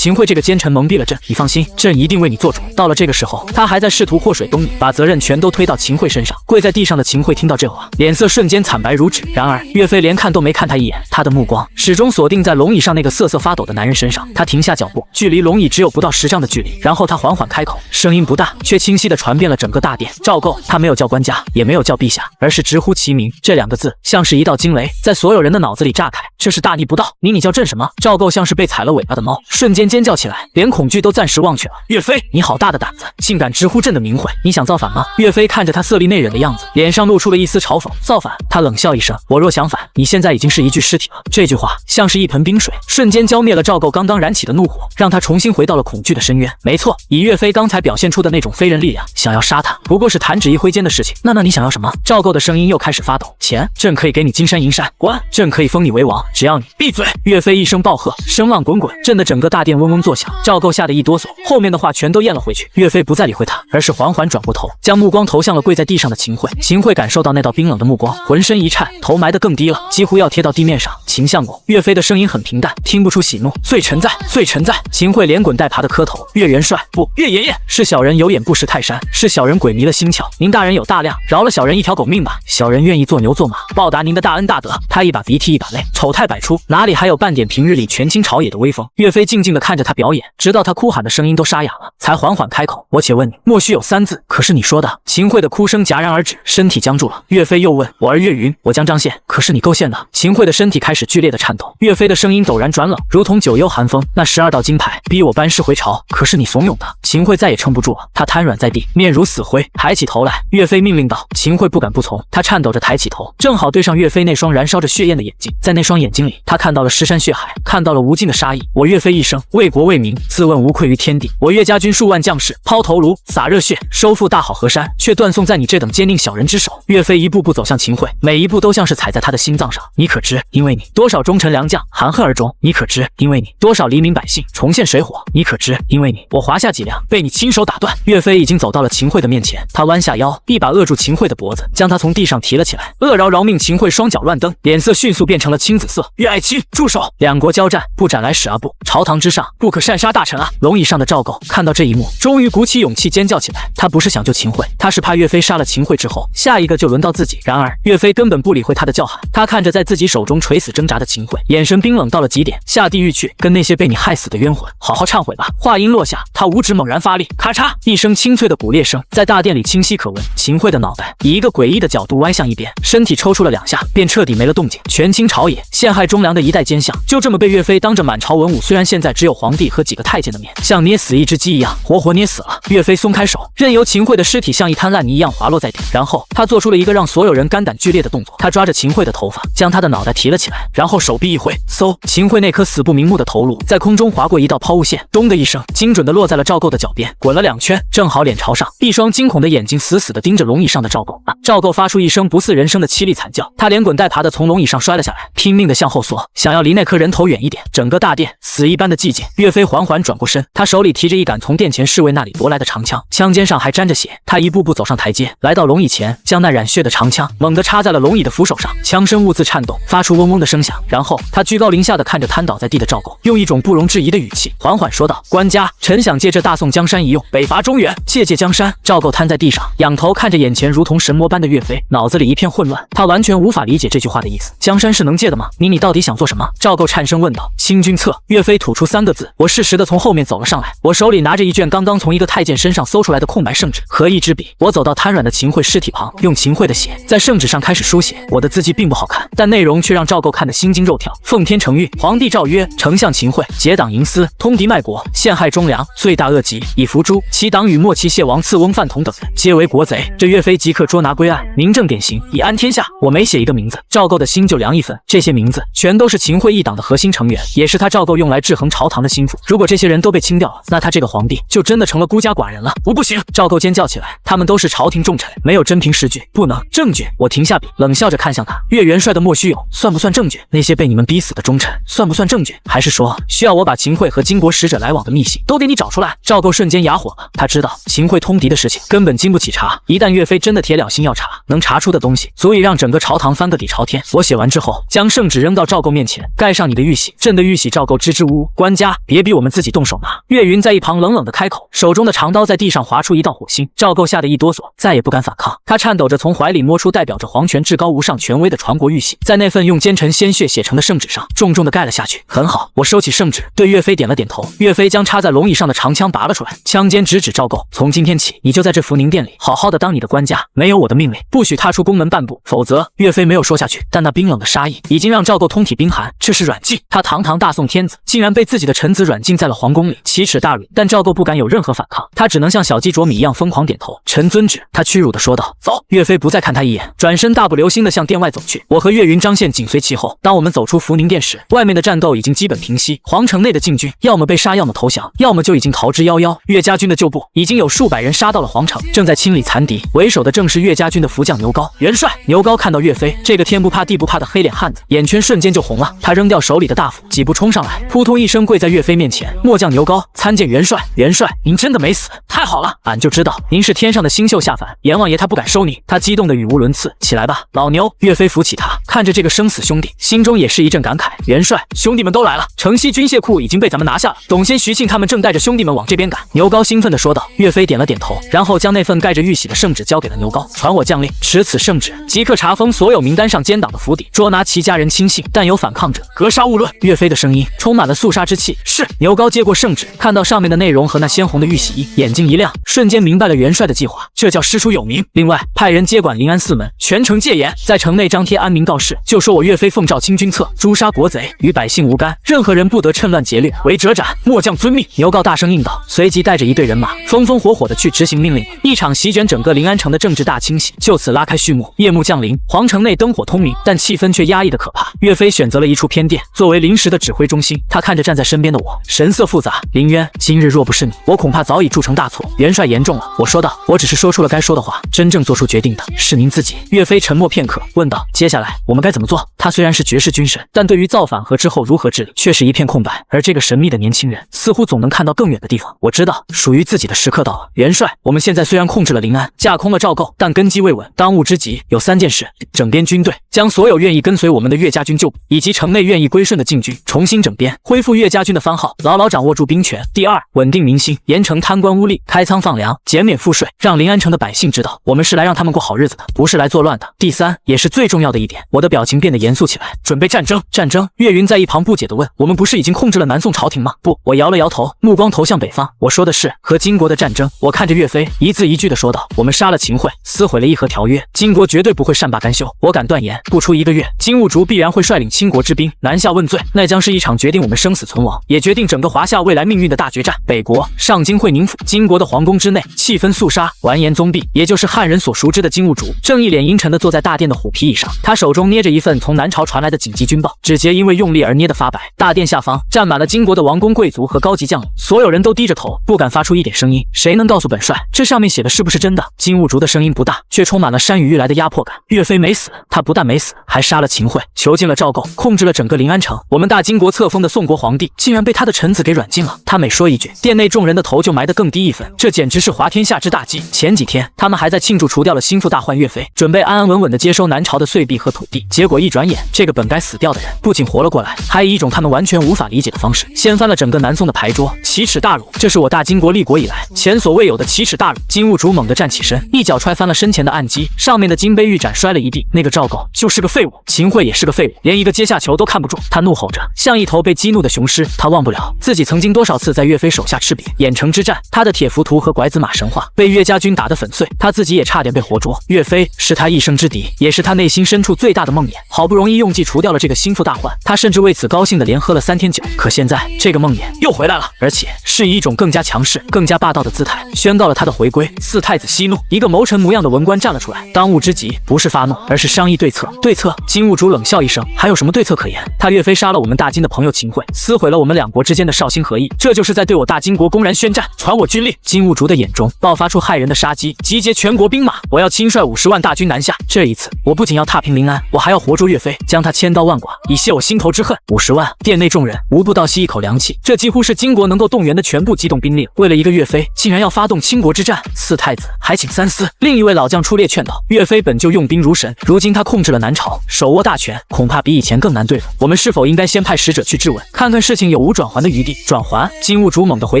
桧这个奸臣蒙蔽了朕，你放心，朕一定为你做主。到了这个时候，他还在试图祸水东移，把责任全都推到秦桧身上。跪在地上的秦桧听到这话，脸色瞬间惨白如纸。然而岳飞连看都没看他一眼，他的目光始终锁定在龙椅上那个瑟瑟发抖的男人身上。他停下脚步，距离龙椅只有不到10丈的距离，然后他缓缓开口，声音不大，却清晰地传遍了整个大殿：赵构。他没有叫官家，也没有叫陛下，而是直呼其名。这两个字像是一道惊雷，在所有人的脑子里炸开。这是大逆不道！你叫朕什么？赵构像是被踩了尾巴的猫，瞬间尖叫起来，连恐惧都暂时忘却了。岳飞，你好大的胆子，竟敢直呼朕的名讳！你想造反吗？岳飞看着他色厉内荏的样子，脸上露出了一丝嘲讽。造反？他冷笑一声，我若想反，你现在已经是一具尸体了。这句话像是一盆冰水，瞬间浇灭了赵构刚刚燃起的怒火，让他重新回到了恐惧的深渊。没错，以岳飞刚才表现出的那种非人力量，想要杀他不过是弹指一挥间的事情。那你想要什么？赵构的声音又开始发抖。钱，朕可以给你金山银山；官，朕可以封你为王，只要你闭嘴！岳飞一声暴喝，声浪滚滚，震得整个大殿嗡嗡作响。赵构吓得一哆嗦，后面的话全都咽了回去。岳飞不再理会他，而是缓缓转过头，将目光投向了跪在地上的秦桧。秦桧感受到那道冰冷的目光，浑身一颤，头埋得更低了，几乎要贴到地面上。秦相公，岳飞的声音很平淡，听不出喜怒。罪臣在，罪臣在！秦桧连滚带爬的磕头。岳元帅，不，岳爷爷，是小人有眼不识泰山，是小人鬼迷了心窍。您大人有大量，饶了小人一条狗命吧。小人愿意做牛做马，报答您的大恩大德。他一把鼻涕一把泪，丑态百出，哪里还有半点平日里权倾朝野的威风？岳飞静静地看着他表演，直到他哭喊的声音都沙哑了，才缓缓开口：我且问你，莫须有三字，可是你说的？秦桧的哭声戛然而止，身体僵住了。岳飞又问：我儿岳云，我将张宪，可是你构陷的？秦桧的身体开始剧烈的颤抖，岳飞的声音陡然转冷，如同九幽寒风。那12道金牌逼我班师回朝，可是你怂恿的。秦桧再也撑不住了，他瘫软在地，面如死灰，抬起头来。岳飞命令道。秦桧不敢不从，他颤抖着抬起头，正好对上岳飞那双燃烧着血焰的眼睛。在那双眼睛里，他看到了尸山血海，看到了无尽的杀意。我岳飞一生为国为民，自问无愧于天地。我岳家军数万将士抛头颅洒热血，收复大好河山，却断送在你这等奸佞小人之手。岳飞一步步走向秦桧，每一步都像是踩在他的心脏上。你可知因为你多少忠臣良将含恨而终？你可知因为你多少黎民百姓重现水火？你可知因为你我华夏脊梁被你亲手打断？岳飞已经走到了秦桧的面前，他弯下腰，一把扼住秦桧的脖子，将他从地上提了起来。饶命！秦桧双脚乱蹬，脸色迅速变成了青紫色。岳爱卿，住手！两国交战，不斩来使啊！不，朝堂之上不可擅杀大臣啊！龙椅上的赵构看到这一幕，终于鼓起勇气尖叫起来。他不是想救秦桧，他是怕岳飞杀了秦桧之后，下一个就轮到自己。然而岳飞根本不理会他的叫喊，他看着在自己手中垂死挣扎的秦桧，眼神冰冷到了极点。下地狱去，跟那些被你害死的冤魂好好忏悔吧！话音落下，他五指猛然发力，咔嚓一声清脆的骨裂声在大殿里清晰可闻。秦桧的脑袋以一个诡异的角度歪向一边，身体抽搐了2下，便彻底没了动静。权倾朝野，陷害忠良的一代奸相，就这么被岳飞当着满朝文武，虽然现在只有皇帝和几个太监的面，像捏死一只鸡一样活活捏死了。岳飞松开手，任由秦桧的尸体像一滩烂泥一样滑落在地，然后他做出了一个让所有人肝胆俱裂的动作，他抓着秦桧的头发，将他的脑袋提了起来，然后手臂一挥，嗖，秦桧那颗死不瞑目的头颅在空中划过一道抛物线，咚的一声，精准的落在了赵构的脚边，滚了2圈，正好脸朝上，一双惊恐的眼睛死死的盯着龙椅上的赵构。赵构发出一声不似人声的凄厉惨叫，他连滚带爬的从龙椅上摔了下来，拼命的向后缩，想要离那颗人头远一点。整个大殿死一般的寂静。岳飞缓缓转过身，他手里提着一杆从殿前侍卫那里夺来的长枪，枪尖上还沾着血。他一步步走上台阶，来到龙椅前，将那染血的长枪猛地插在了龙椅的扶手上，枪身兀自颤动，发出嗡嗡的声响。然后他居高临下的看着瘫倒在地的赵构，用一种不容置疑的语气缓缓说道：官家，臣想借这大宋江山一用，北伐中原，借江山。赵构瘫在地上，仰头看着眼前如同神魔般的岳飞，脑子里一片混乱，他完全无法理解这句话的意思。江山是能借的吗？你到底想做什么？赵构颤声问道。清君侧。岳飞吐出3个字。我适时的从后面走了上来，我手里拿着一卷刚刚从一个太监身上搜出来的空白圣旨和一支笔，我走到瘫软的秦桧尸体旁，用秦桧的血在圣旨上开始书写。我的字迹并不好看，但内容却让赵构看得心惊肉跳。奉天承运，皇帝诏曰：丞相秦桧结党营私，通敌卖国，陷害忠良，罪大恶极，以伏诛。其党羽莫其谢王赐翁范同等人，皆为国贼。这岳飞即刻捉拿归案，明正典刑，以安天下。我每写一个名字，赵构的心就凉一分。这些名字全都是秦桧一党的核心成员，也是他赵构用来制衡朝堂的心腹。如果这些人都被清掉了，那他这个皇帝就真的成了孤家寡人了。不行！赵构尖叫起来，他们都是朝廷重臣，没有真凭实据，不能。证据！我停下笔，冷笑着看向他。岳元帅的莫须有算不算证据？那些被你们逼死的忠臣算不算证据？还是说需要我把秦桧和金国使者来往的密信都给你找出来？赵构瞬间哑火了，他知道秦桧通敌的事情根本经不起查，一旦岳飞真的铁了心要查，能查出的东西足以让整个朝堂翻个底朝天。我写完之后，将圣旨扔到赵构面前，盖上你的玉玺，朕的玉玺。赵构支支吾吾，官家别逼我们自己动手拿。岳云在一旁冷冷的开口，手中的长刀在地上划出一道火星。赵构吓得一哆嗦，再也不敢反抗。他颤抖着从怀里摸出代表着皇权至高无上权威的传国玉玺，在那份用奸臣鲜血写成的圣旨上重重的盖了下去。很好，我收起圣旨，对岳飞点了点点头，岳飞将插在龙椅上的长枪拔了出来，枪尖直指赵构。从今天起，你就在这福宁殿里好好的当你的官家，没有我的命令，不许踏出宫门半步，否则……岳飞没有说下去，但那冰冷的杀意已经让赵构通体冰寒。这是软禁，他堂堂大宋天子，竟然被自己的臣子软禁在了皇宫里，奇耻大辱。但赵构不敢有任何反抗，他只能像小鸡啄米一样疯狂点头。臣遵旨。他屈辱地说道。走。岳飞不再看他一眼，转身大步流星地向殿外走去。我和岳云、张宪紧随其后。当我们走出福宁殿时，外面的战斗已经基本平息，皇城内的禁军要么被杀，要么投降，要么就已经逃之夭夭。岳家军的旧部已经有数百人杀到了皇城，正在清理残敌，为首的正是岳家军的副将牛皋。元帅！牛皋看到岳飞这个天不怕地不怕的黑脸汉子，眼圈瞬间就红了。他扔掉手里的大斧，几步冲上来，扑通一声跪在岳飞面前。末将牛皋参见元帅。元帅，您真的没死，太好了！俺就知道您是天上的星宿下凡，阎王爷他不敢收你。他激动的语无伦次。起来吧，老牛！岳飞扶起他，看着这个生死兄弟，心中也是一阵感慨。元帅，兄弟们都来了，城西军械库已经被咱们拿下了，董先、徐庆他们正带着兄弟们往这边赶。牛皋兴奋地说道。岳飞点了点头，然后将那份盖着玉玺的圣旨交给了牛皋。传我将令，持此圣旨，即刻查封所有名单上奸党的府邸，捉拿其家人亲信，但有反抗者，格杀勿论。岳飞的声音充满了肃杀之气。是。牛皋接过圣旨，看到上面的内容和那鲜红的玉玺衣，眼睛一亮，瞬间明白了元帅的计划，这叫师出有名。另外，派人接管临安4门，全城戒严，在城内张贴安民告示，就说我岳飞奉诏清君侧，诛杀国贼，与百姓无干，任何人不得趁乱劫掠，违者斩。末将遵命。牛皋大声应道，随即带着一队人马，风风火火地去执行命令。一场席卷整个临安城的政治大清洗就此拉开序幕。夜幕降临，皇城内灯火通明，但气氛却压抑得可怕。岳飞选择了一处偏殿作为临时的指挥中心，他看着站在身边的我，神色复杂。林渊，今日若不是你，我恐怕早已铸成大错。元帅言重了。我说道，我只是说出了该说的话，真正做出决定的是您自己。岳飞沉默片刻，问道，接下来我们该怎么做？他虽然是绝世军神，但对于造反和之后如何治理却是一片空白，而这个神秘的年轻人似乎总能看到更远的地方。我知道属于自己的时刻到了。元帅，我们现在虽然控制了临安，架空了赵构，但根基未稳，当务之急有3件事：整编军队，将所有愿意跟随我们的岳家军旧部以及城内愿意归顺的禁军重新整编，恢复岳家军的番号，牢牢掌握住兵权。第二，稳定民心，严惩贪官污吏，开仓放粮，减免赋税，让临安城的百姓知道我们是来让他们过好日子的，不是来作乱的。第三，也是最重要的一点，我的表情变得严肃起来，准备战争。战争？岳云在一旁不解地问，我们不是已经控制了南宋朝廷吗？不，我摇了摇头，目光投向北方，我说的是和金国的战争。我看着岳飞，一字一句地说道，我们杀了秦桧，撕毁了议和条约，金国绝对不会善罢甘休。我敢断言，不出1个月，金兀术必然会率领清国之兵南下问罪，那将是一场决定我们生死存亡，也决定整个华夏未来命运的大决战。北国上京会宁府，金国的皇宫之内，气氛肃杀，完颜宗弼，也就是汉人所熟知的金兀术，正一脸阴沉地坐在大殿的虎皮椅上，他手中捏着一份从南朝传来的紧急军报，指节因为用力而捏得发白。大殿下方站满了金国的王公贵族和高级将领，所有人都低着头，不敢发出一点声音。谁能告诉本帅，这上面写的是不是真的？金兀术的声音不大，却充满了山雨欲来的压迫感。岳飞没死，他不但没死，还杀了秦桧，囚禁了赵构，控制了整个临安城。我们大金国册封的宋国皇帝，竟然被他的臣子给软禁了。他每说一句，殿内众人的头就埋得更低一分，这简直是滑天下之大稽。前几天他们还在庆祝除掉了心腹大患岳飞，准备安安稳稳地接收南朝的岁币和土地，结果一转眼，这个本该死掉的人不仅活了过来，还以一种他们完全无法理解的方式掀翻了整个南宋的牌桌，奇耻大辱！这是我大金国立国以来前所未有的奇耻大辱！金兀术猛地站起身，一脚踹翻了身前的案几，上面的金杯玉盏摔了一地。那个赵构就是个废物，秦桧也是个废物，连一个阶下囚都看不住。他怒吼着，像一头被激怒的雄狮。他忘不了自己曾经多少次在岳飞手下吃瘪。郾城之战，他的铁浮屠和拐子马神话被岳家军打得粉碎，他自己也差点被活捉。岳飞是他一生之敌，也是他内心深处最大的梦魇。好不容易用计除掉了这个心腹大患，他甚至为此高兴的连喝了3天酒。可现在这个梦魇又回来了，而且是以一种更加强势、更加霸道的姿态宣告了他的回归。四太子息怒，一个谋臣模样的文官站了出来，当务之急不是发怒，而是商议对策。对策？金兀术冷笑一声，还有什么对策可言？他岳飞杀了我们大金的朋友秦桧，撕毁了我们两国之间的绍兴和议，这就是在对我大金国公然宣战。传我军令！金兀术的眼中爆发出骇人的杀机，集结全国兵马，我要亲率50万大军南下。这一次，我不仅要踏平临安，我还要活捉岳飞，将他千刀万剐，以泄我心头之恨。50万！殿内众人无不倒吸一口凉气，这几乎是金国能够动员的全部机动兵力。为了一个岳飞，竟然要发动倾国之战，四太子还请三思。另一位老将出列劝道：岳飞本就用兵如神，如今他控制了南朝，手握大权，恐怕比以前更难对付。我们是否应该先派使者去质问，看看事情有无转圜的余地？转圜？金兀术猛地回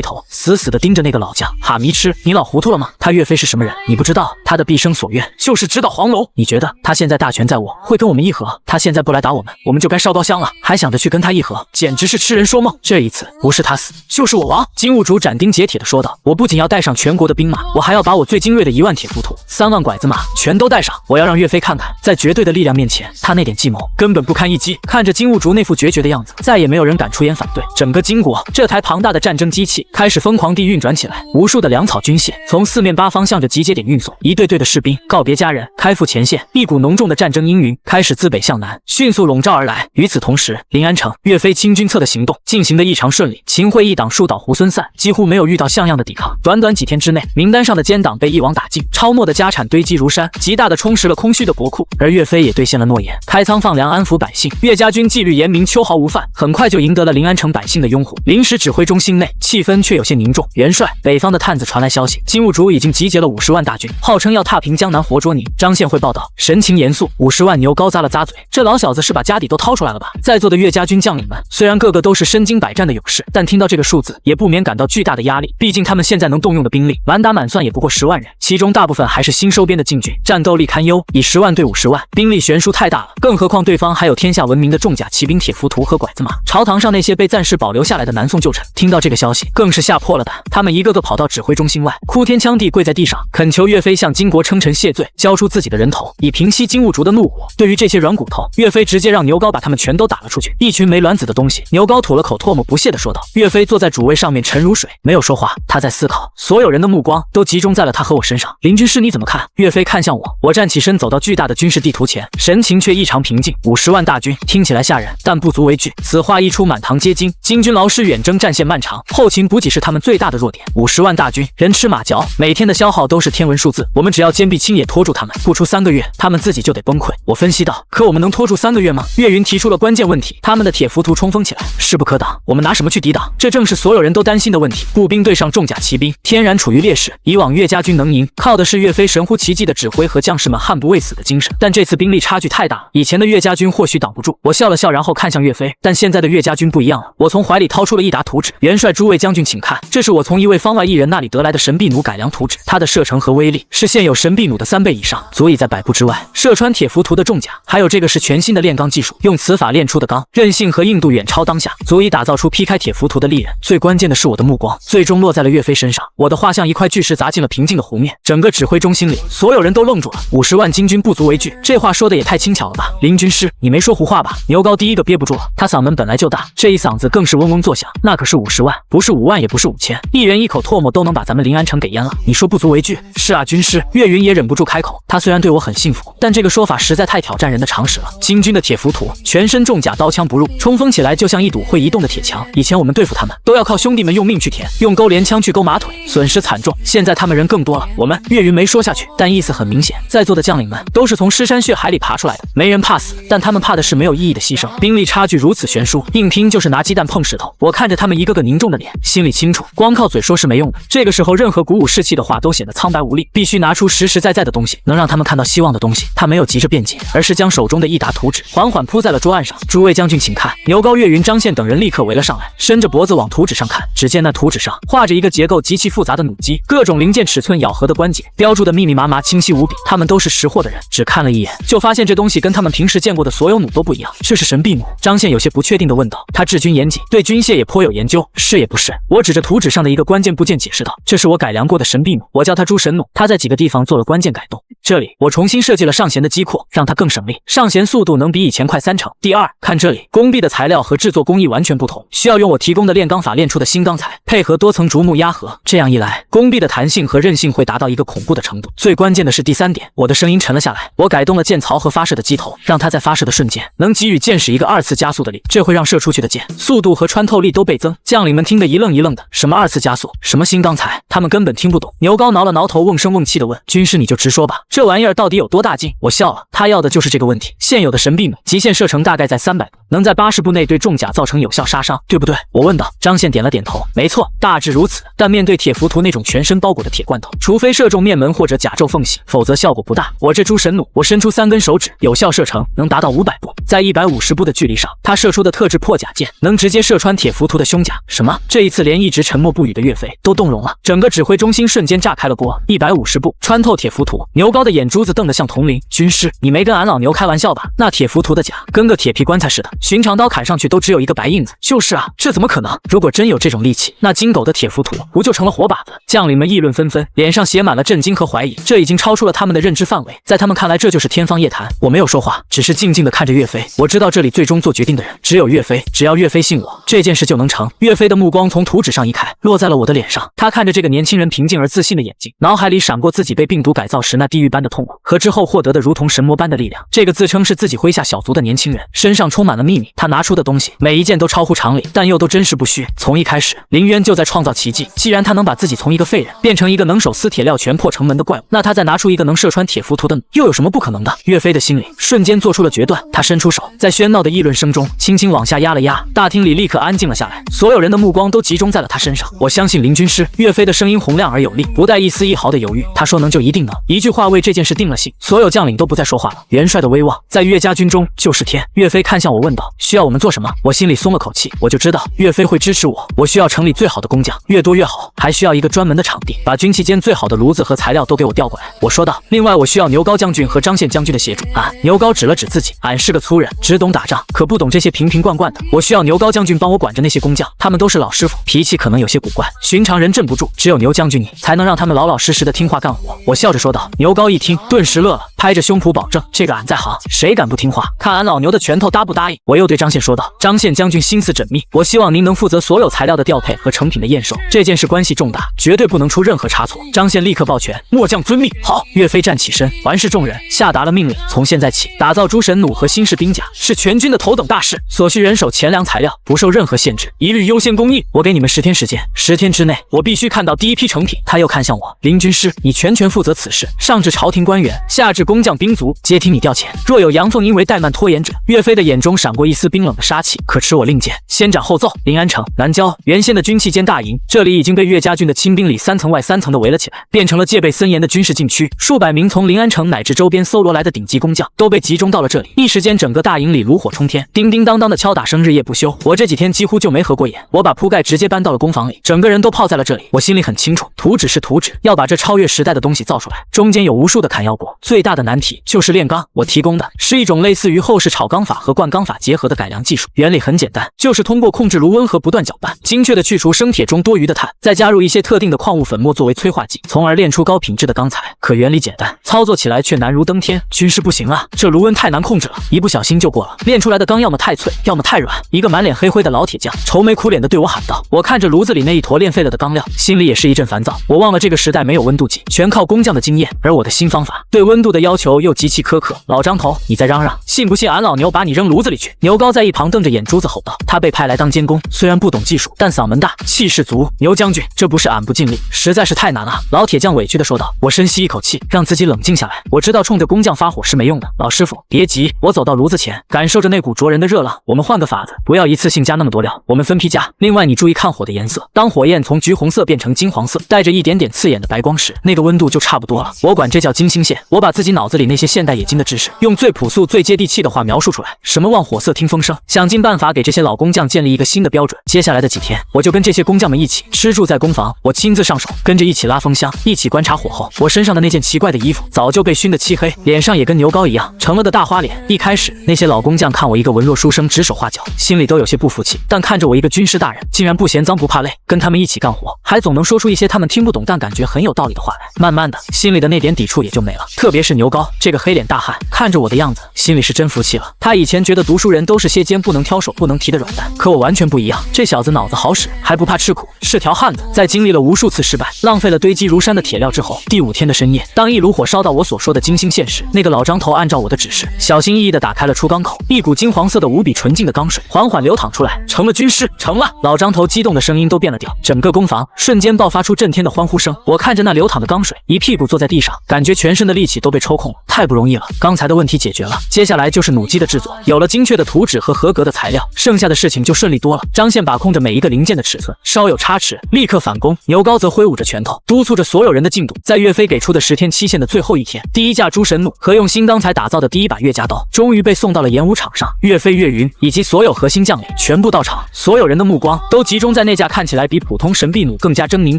头，死死地盯着那个老将。哈迷痴，你老糊涂了吗？他岳飞是什么人？你不知道，他的毕生所愿就是直捣黄龙。你觉得他现在大权在握，会跟我们议和？他现在不来打我们，我们就该烧高香了，还想着去跟他议和，简直是痴人说梦。这一次此，不是他死，就是我亡。金兀术斩钉截铁地说道：“我不仅要带上全国的兵马，我还要把我最精锐的1万铁浮屠、3万拐子马全都带上。我要让岳飞看看，在绝对的力量面前，他那点计谋根本不堪一击。”看着金兀术那副决绝的样子，再也没有人敢出言反对。整个金国这台庞大的战争机器开始疯狂地运转起来，无数的粮草军械从四面八方向着集结点运送，一队队的士兵告别家人，开赴前线，一股浓重的战争阴云开始自北向南迅速笼罩而来。与此同时，临安城岳飞清军侧的行动进行得异常顺利，秦桧一党树倒猢狲散，几乎没有遇到像样的抵抗。短短几天之内，名单上的奸党被一网打尽，超没的家产堆积如山，极大的充实了空虚的国库。而岳飞也兑现了诺言，开仓放粮，安抚百姓。岳家军纪律严明，秋毫无犯，很快就赢得了临安城百姓的拥护。临时指挥中心内气氛却有些凝重。元帅，北方的探子传来消息，金兀术已经集结了50万大军，号称要踏平江南，活捉您。张献会报道，神情严肃。50万牛高咂了咂嘴，这老小子是把家底都掏出来了吧？在座的岳家军将领们虽然个个都是身经百战的勇士，但听到这个数字也不免感到巨大的压力。毕竟他们现在能动用的兵力，满打满算也不过10万人，其中大部分还是新收编的禁军，战斗力堪忧。以10万对50万，兵力悬殊太大了。更何况对方还有天下闻名的重甲骑兵铁浮屠和拐子马。朝堂上那些被暂时保留下来的南宋旧臣，听到这个消息更是吓破了胆，他们一个个跑到指挥中心外，哭天抢地跪在地上，恳求岳飞向金国称臣谢罪，交出自己的人头，以平息金兀术的怒火。对于这些软骨头，岳飞直接让牛皋把他们全都打了出去。一群没卵子的东西！牛皋吐了口唾沫，不屑地说道。岳飞坐在主位上面沉如水，没有说话，他在思考。所有人的目光都集中在了他和我身上。林军师你怎么看？岳飞看向我，我站起身走到巨大的军事地图前，神情却异常平静。50万大军听起来吓人，但不足为惧。此话一出，满堂皆惊。金军劳师远征，战线漫长，后勤补给是他们最大的弱点。50万大军，人吃马嚼，每天的消耗都是天文数字。我们只要坚壁清野拖住他们，不出3个月，他们自己就得崩溃。我分析道，可我们能拖住3个月吗？岳云提出了关键问题，他们的铁浮屠冲锋起来，势不可挡，我们拿什么去抵挡？这正是所有人都担心的问题。步兵对上重甲骑兵，天然处于劣势。以往岳家军能赢，靠的是岳飞神乎其技的指挥和将士们悍不畏死的精神，但这次兵力差距太大了，以前的岳家军或许挡不住。我笑了笑，然后看向岳飞，但现在的岳家军不一样了。我从怀里掏出了一沓图纸，元帅、诸位将军请看，这是我从一位方外艺人那里得来的神臂弩改良图纸，它的射程和威力是现有神臂弩的3倍以上，足以在100步之外射穿铁浮屠的重甲。还有这个是全新的炼钢技术，用此法炼出的钢，韧性和硬度远超当下，足以打造出劈开铁浮屠的利刃。最关键的是，我的目光最终落在了岳飞身上，我的话像一块巨石砸进了平静的湖面。整个指挥中心里，所有人都愣住了。50万金军不足为惧，这话说的也太轻巧了吧？林军师，你没说胡话吧？牛皋第一个憋不住了，他嗓门本来就大，这一嗓子更是嗡嗡作响。那可是50万，不是5万，也不是5000，一人一口唾沫都能把咱们临安城给淹了。你说不足为惧？是啊，军师。岳云也忍不住开口，他虽然对我很信服，但这个说法实在太挑战人的常识了。金军的铁浮屠，全身重甲，刀枪不入，冲锋起来就像一堵会移动的铁墙。以前我们对付他们，都要靠兄弟们用命去填，用钩镰枪去勾马腿，损失惨重。现在他们人更多了，我们……岳云没说下去，但意思很明显，在座的将领们都是从尸山血海里爬出来的，没人怕死，但他们怕的是没有意义的牺牲。兵力差距如此悬殊，硬拼就是拿鸡蛋碰石头。我看着他们一个个凝重的脸，心里清楚，光靠嘴说是没用的。这个时候，任何鼓舞士气的话都显得苍白无力，必须拿出实实在在的东西，能让他们看到希望的东西。他没有急着辩解，而是将手中的一沓图纸缓缓铺在了桌案上。诸位将军请看。牛皋、岳云、张献等人立刻围了上来，伸着脖子往图纸上看。只见那图纸上画着一个结构极其复杂的弩机，各种零件尺寸咬合的关节标注的密密麻麻，清晰无比。他们都是识货的人，只看了一眼就发现这东西跟他们平时见过的所有弩都不一样。这是神臂弩？张献有些不确定地问道。他治军严谨，对军械也颇有研究。是也不是？我指着图纸上的一个关键部件解释道，这是我改良过的神臂弩，我叫它诸神弩。它在几个地方做了关键改动。这里我重新设计了上弦的机括，让它更省力，上弦速度能比以前快3成。第二，看这里，工壁的材料和制作工艺完全不同，需要用我提供的炼钢法炼出的新钢材，配合多层竹木压合，这样一来，工壁的弹性和韧性会达到一个恐怖的程度。最关键的是第3点，我的声音沉了下来，我改动了箭槽和发射的机头，让它在发射的瞬间能给予箭矢一个2次加速的力，这会让射出去的箭速度和穿透力都倍增。将领们听得一愣一愣的，什么2次加速，什么新钢材，他们根本听不懂。牛皋挠了挠头，瓮声瓮气地问：军师你就直说吧，这玩意儿到底有多大劲？我笑了，他要的就是这个问题。现有的神臂弩极限射程大概在300步，能在80步内对重甲造成有效杀伤，对不对？我问道。张献点了点头，没错，大致如此。但面对铁浮屠那种全身包裹的铁罐头，除非射中面门或者甲胄缝隙，否则效果不大。我这诸神弩，我伸出3根手指，有效射程能达到500步，在150步的距离上，它射出的特制破甲箭能直接射穿铁浮屠的胸甲。什么？这一次连一直沉默不语的岳飞都动容了，整个指挥中心瞬间炸开了锅。150步穿透铁浮屠，牛皋的眼珠子瞪得像铜铃。军师，你没跟俺老牛开玩笑吧？那铁浮屠的甲跟个铁皮棺材似的，寻常刀砍上去都只有一个白印子。就是啊，这怎么可能？如果真有这种利器，那金狗的铁浮屠不就成了活靶子？将领们议论纷纷，脸上写满了震惊和怀疑，这已经超出了他们的认知范围。在他们看来，这就是天方夜谭。我没有说话，只是静静地看着岳飞。我知道这里最终做决定的人只有岳飞，只要岳飞信我，这件事就能成。岳飞的目光从图纸上移开，落在了我的脸上。他看着这个年轻人平静而自信的眼睛，脑海里闪过自己被病毒改造时那地狱般的痛苦，和之后获得的如同神魔般的力量。这个自称是自己麾下小卒的年轻人，身上充满了秘密。他拿出的东西每一件都超乎常理，但又都真实不虚。从一开始，林渊就在创造奇迹。既然他能把自己从一个废人变成一个能手撕铁镣拳破城门的怪物，那他再拿出一个能射穿铁浮屠的，又有什么不可能的？岳飞的心里瞬间做出了决断，他伸出手，在喧闹的议论声中轻轻往下压了压，大厅里立刻安静了下来，所有人的目光都集中在了他身上。我相信林军师。岳飞的声音洪亮而有力，不带一丝一毫的犹豫。他说能就一定能，一句话为这件事定了性。所有将领都不再说话了。元帅的威望在岳家军中就是天。岳飞看向我问道：需要我们做什么？我心里松了口气，我就知道岳飞会支持我。我需要城里最好的工匠，越多越好，还需要一个专门的场地，把军器间最好的炉子和材料都给我调过来。我说道。另外我需要牛高将军和张宪将军的协助。牛高指了指自己，俺是个粗人，只懂打仗，可不懂这些瓶瓶罐罐的。我需要牛高将军帮我管着那些工匠，他们都是老师傅，脾气可能有些古怪，寻常人镇不住，只有牛将军你才能让他们老老实实的听话干活。我笑着说道。牛高一听顿时乐了，拍着胸脯保证这个俺在行，谁敢不听话？看俺老牛的拳头答不答应。我又对张宪说道。张宪将军心思缜密，我希望您能负责所有材料的调配和成品的验收，这件事关系重大，绝对不能出任何差错。张宪立刻抱拳，末将遵命。好。岳飞站起身，环视众人，下达了命令。从现在起，打造诸神弩和新式兵甲是全军的头等大事，所需人手、钱粮、材料不受任何限制，一律优先供应。我给你们10天时间，10天之内我必须看到第一批成品。他又看向我，林军师，你全权负责此事，上至朝廷官员，下至工匠兵卒，皆听你调遣。若有阳奉阴违、怠慢拖延者，岳飞的眼中闪过一丝冰冷的杀气，可持我令箭，先斩后奏。临安城、南郊原先的军器间大营，这里已经被岳家军的亲兵里3层外3层的围了起来，变成了戒备森严的军事禁区。数百名从临安城乃至周边搜罗来的顶级工匠都被集中到了这里，一时间整个大营里炉火冲天，叮叮当当的敲打声日夜不休。我这几天几乎就没合过眼，我把铺盖直接搬到了工房里，整个人都泡在了这里。我心里很清楚，图纸是图纸，要把这超越时代的东西造出来，中间有无数的砍腰果，最大的难题就是炼钢。我提供的是一种类似于后世炒钢法和灌钢法结合的改良技术，原理很简单，就是通过控制炉温和不断搅拌，精确的去除生铁中多余的碳，再加入一些特定的矿物粉末作为催化剂，从而炼出高品质的钢材。可原理简单，操作起来却难如登天。军师不行啊，这炉温太难控制了，一不小心就过了，炼出来的钢要么太脆，要么太软。一个满脸黑灰的老铁匠愁眉苦脸的对我喊道。我看着炉子里那一坨炼废了的钢料，心里也是一阵烦躁。我忘了这个时代没有温度计，全靠工匠的经验，而我的新方法对温度的要求又极其苛刻。老张头，你再嚷嚷，信不信俺老牛把你扔炉子里去？牛高在一旁瞪着眼珠子吼道。他被派来当监工，虽然不懂技术，但嗓门大，气势足。牛将军，这不是俺不尽力，实在是太难了。老铁匠委屈地说道。我深吸一口气，让自己冷静下来。我知道冲着工匠发火是没用的，老师傅别急。我走到炉子前，感受着那股灼人的热浪。我们换个法子，不要一次性加那么多料，我们分批加。另外你注意看火的颜色，当火焰从橘红色变成金黄色，带着一点点刺眼的白光时，那个温度就差不多了。我管这叫金星线。我把自己脑子里那些现代冶金的知识，用最朴素最接地气的话描述出来，什么望火色听风声，想尽办法给这些老工匠建立一个新的标准。接下来的几天，我就跟这些工匠们一起吃住在工房，我亲自上手，跟着一起拉风箱，一起观察火候。我身上的那件奇怪的衣服早就被熏得漆黑，脸上也跟牛高一样成了个大花脸。一开始那些老工匠看我一个文弱书生指手画脚，心里都有些不服气，但看着我一个军师大人竟然不嫌脏不怕累，跟他们一起干活，还总能说出一些他们听不懂但感觉很有道理的话来。慢慢的，心里的那点抵触也就没了。特别是牛高这个黑脸大汉，看着我的样子，心里是真服气了。他以前觉得读书人都是些肩不能挑手不能提的软蛋，可我完全不一样。这小子脑子好使，还不怕吃苦，是条汉子。在经历了无数次失败，浪费了堆积如山的铁料之后，第5天的深夜，当一炉火烧到我所说的金星线时，那个老张头按照我的指示，小心翼翼地打开了出钢口，一股金黄色的无比纯净的钢水缓缓流淌出来。成了军师，成了！老张头激动的声音都变了调，整个工房瞬间爆发出震天的欢呼声。我看着那流淌的钢水，一屁股坐在地上，感觉全身的力气都被抽空了，太不容易了。刚才的问题解决了，接下来就是弩机的制作，有了精确的图纸和合格的材料，剩下的事情就顺利多了。张宪把控着每一个零件的尺寸，稍有差池立刻返工。牛高则挥舞着拳头，督促着所有人的进度。在岳飞给出的10天期限的最后一天，第一架诸神弩和用新钢材打造的第一把岳家刀终于被送到了演武场上。岳飞、岳云以及所有核心将领全部到场，所有人的目光都集中在那架看起来比普通神臂弩更加狰狞、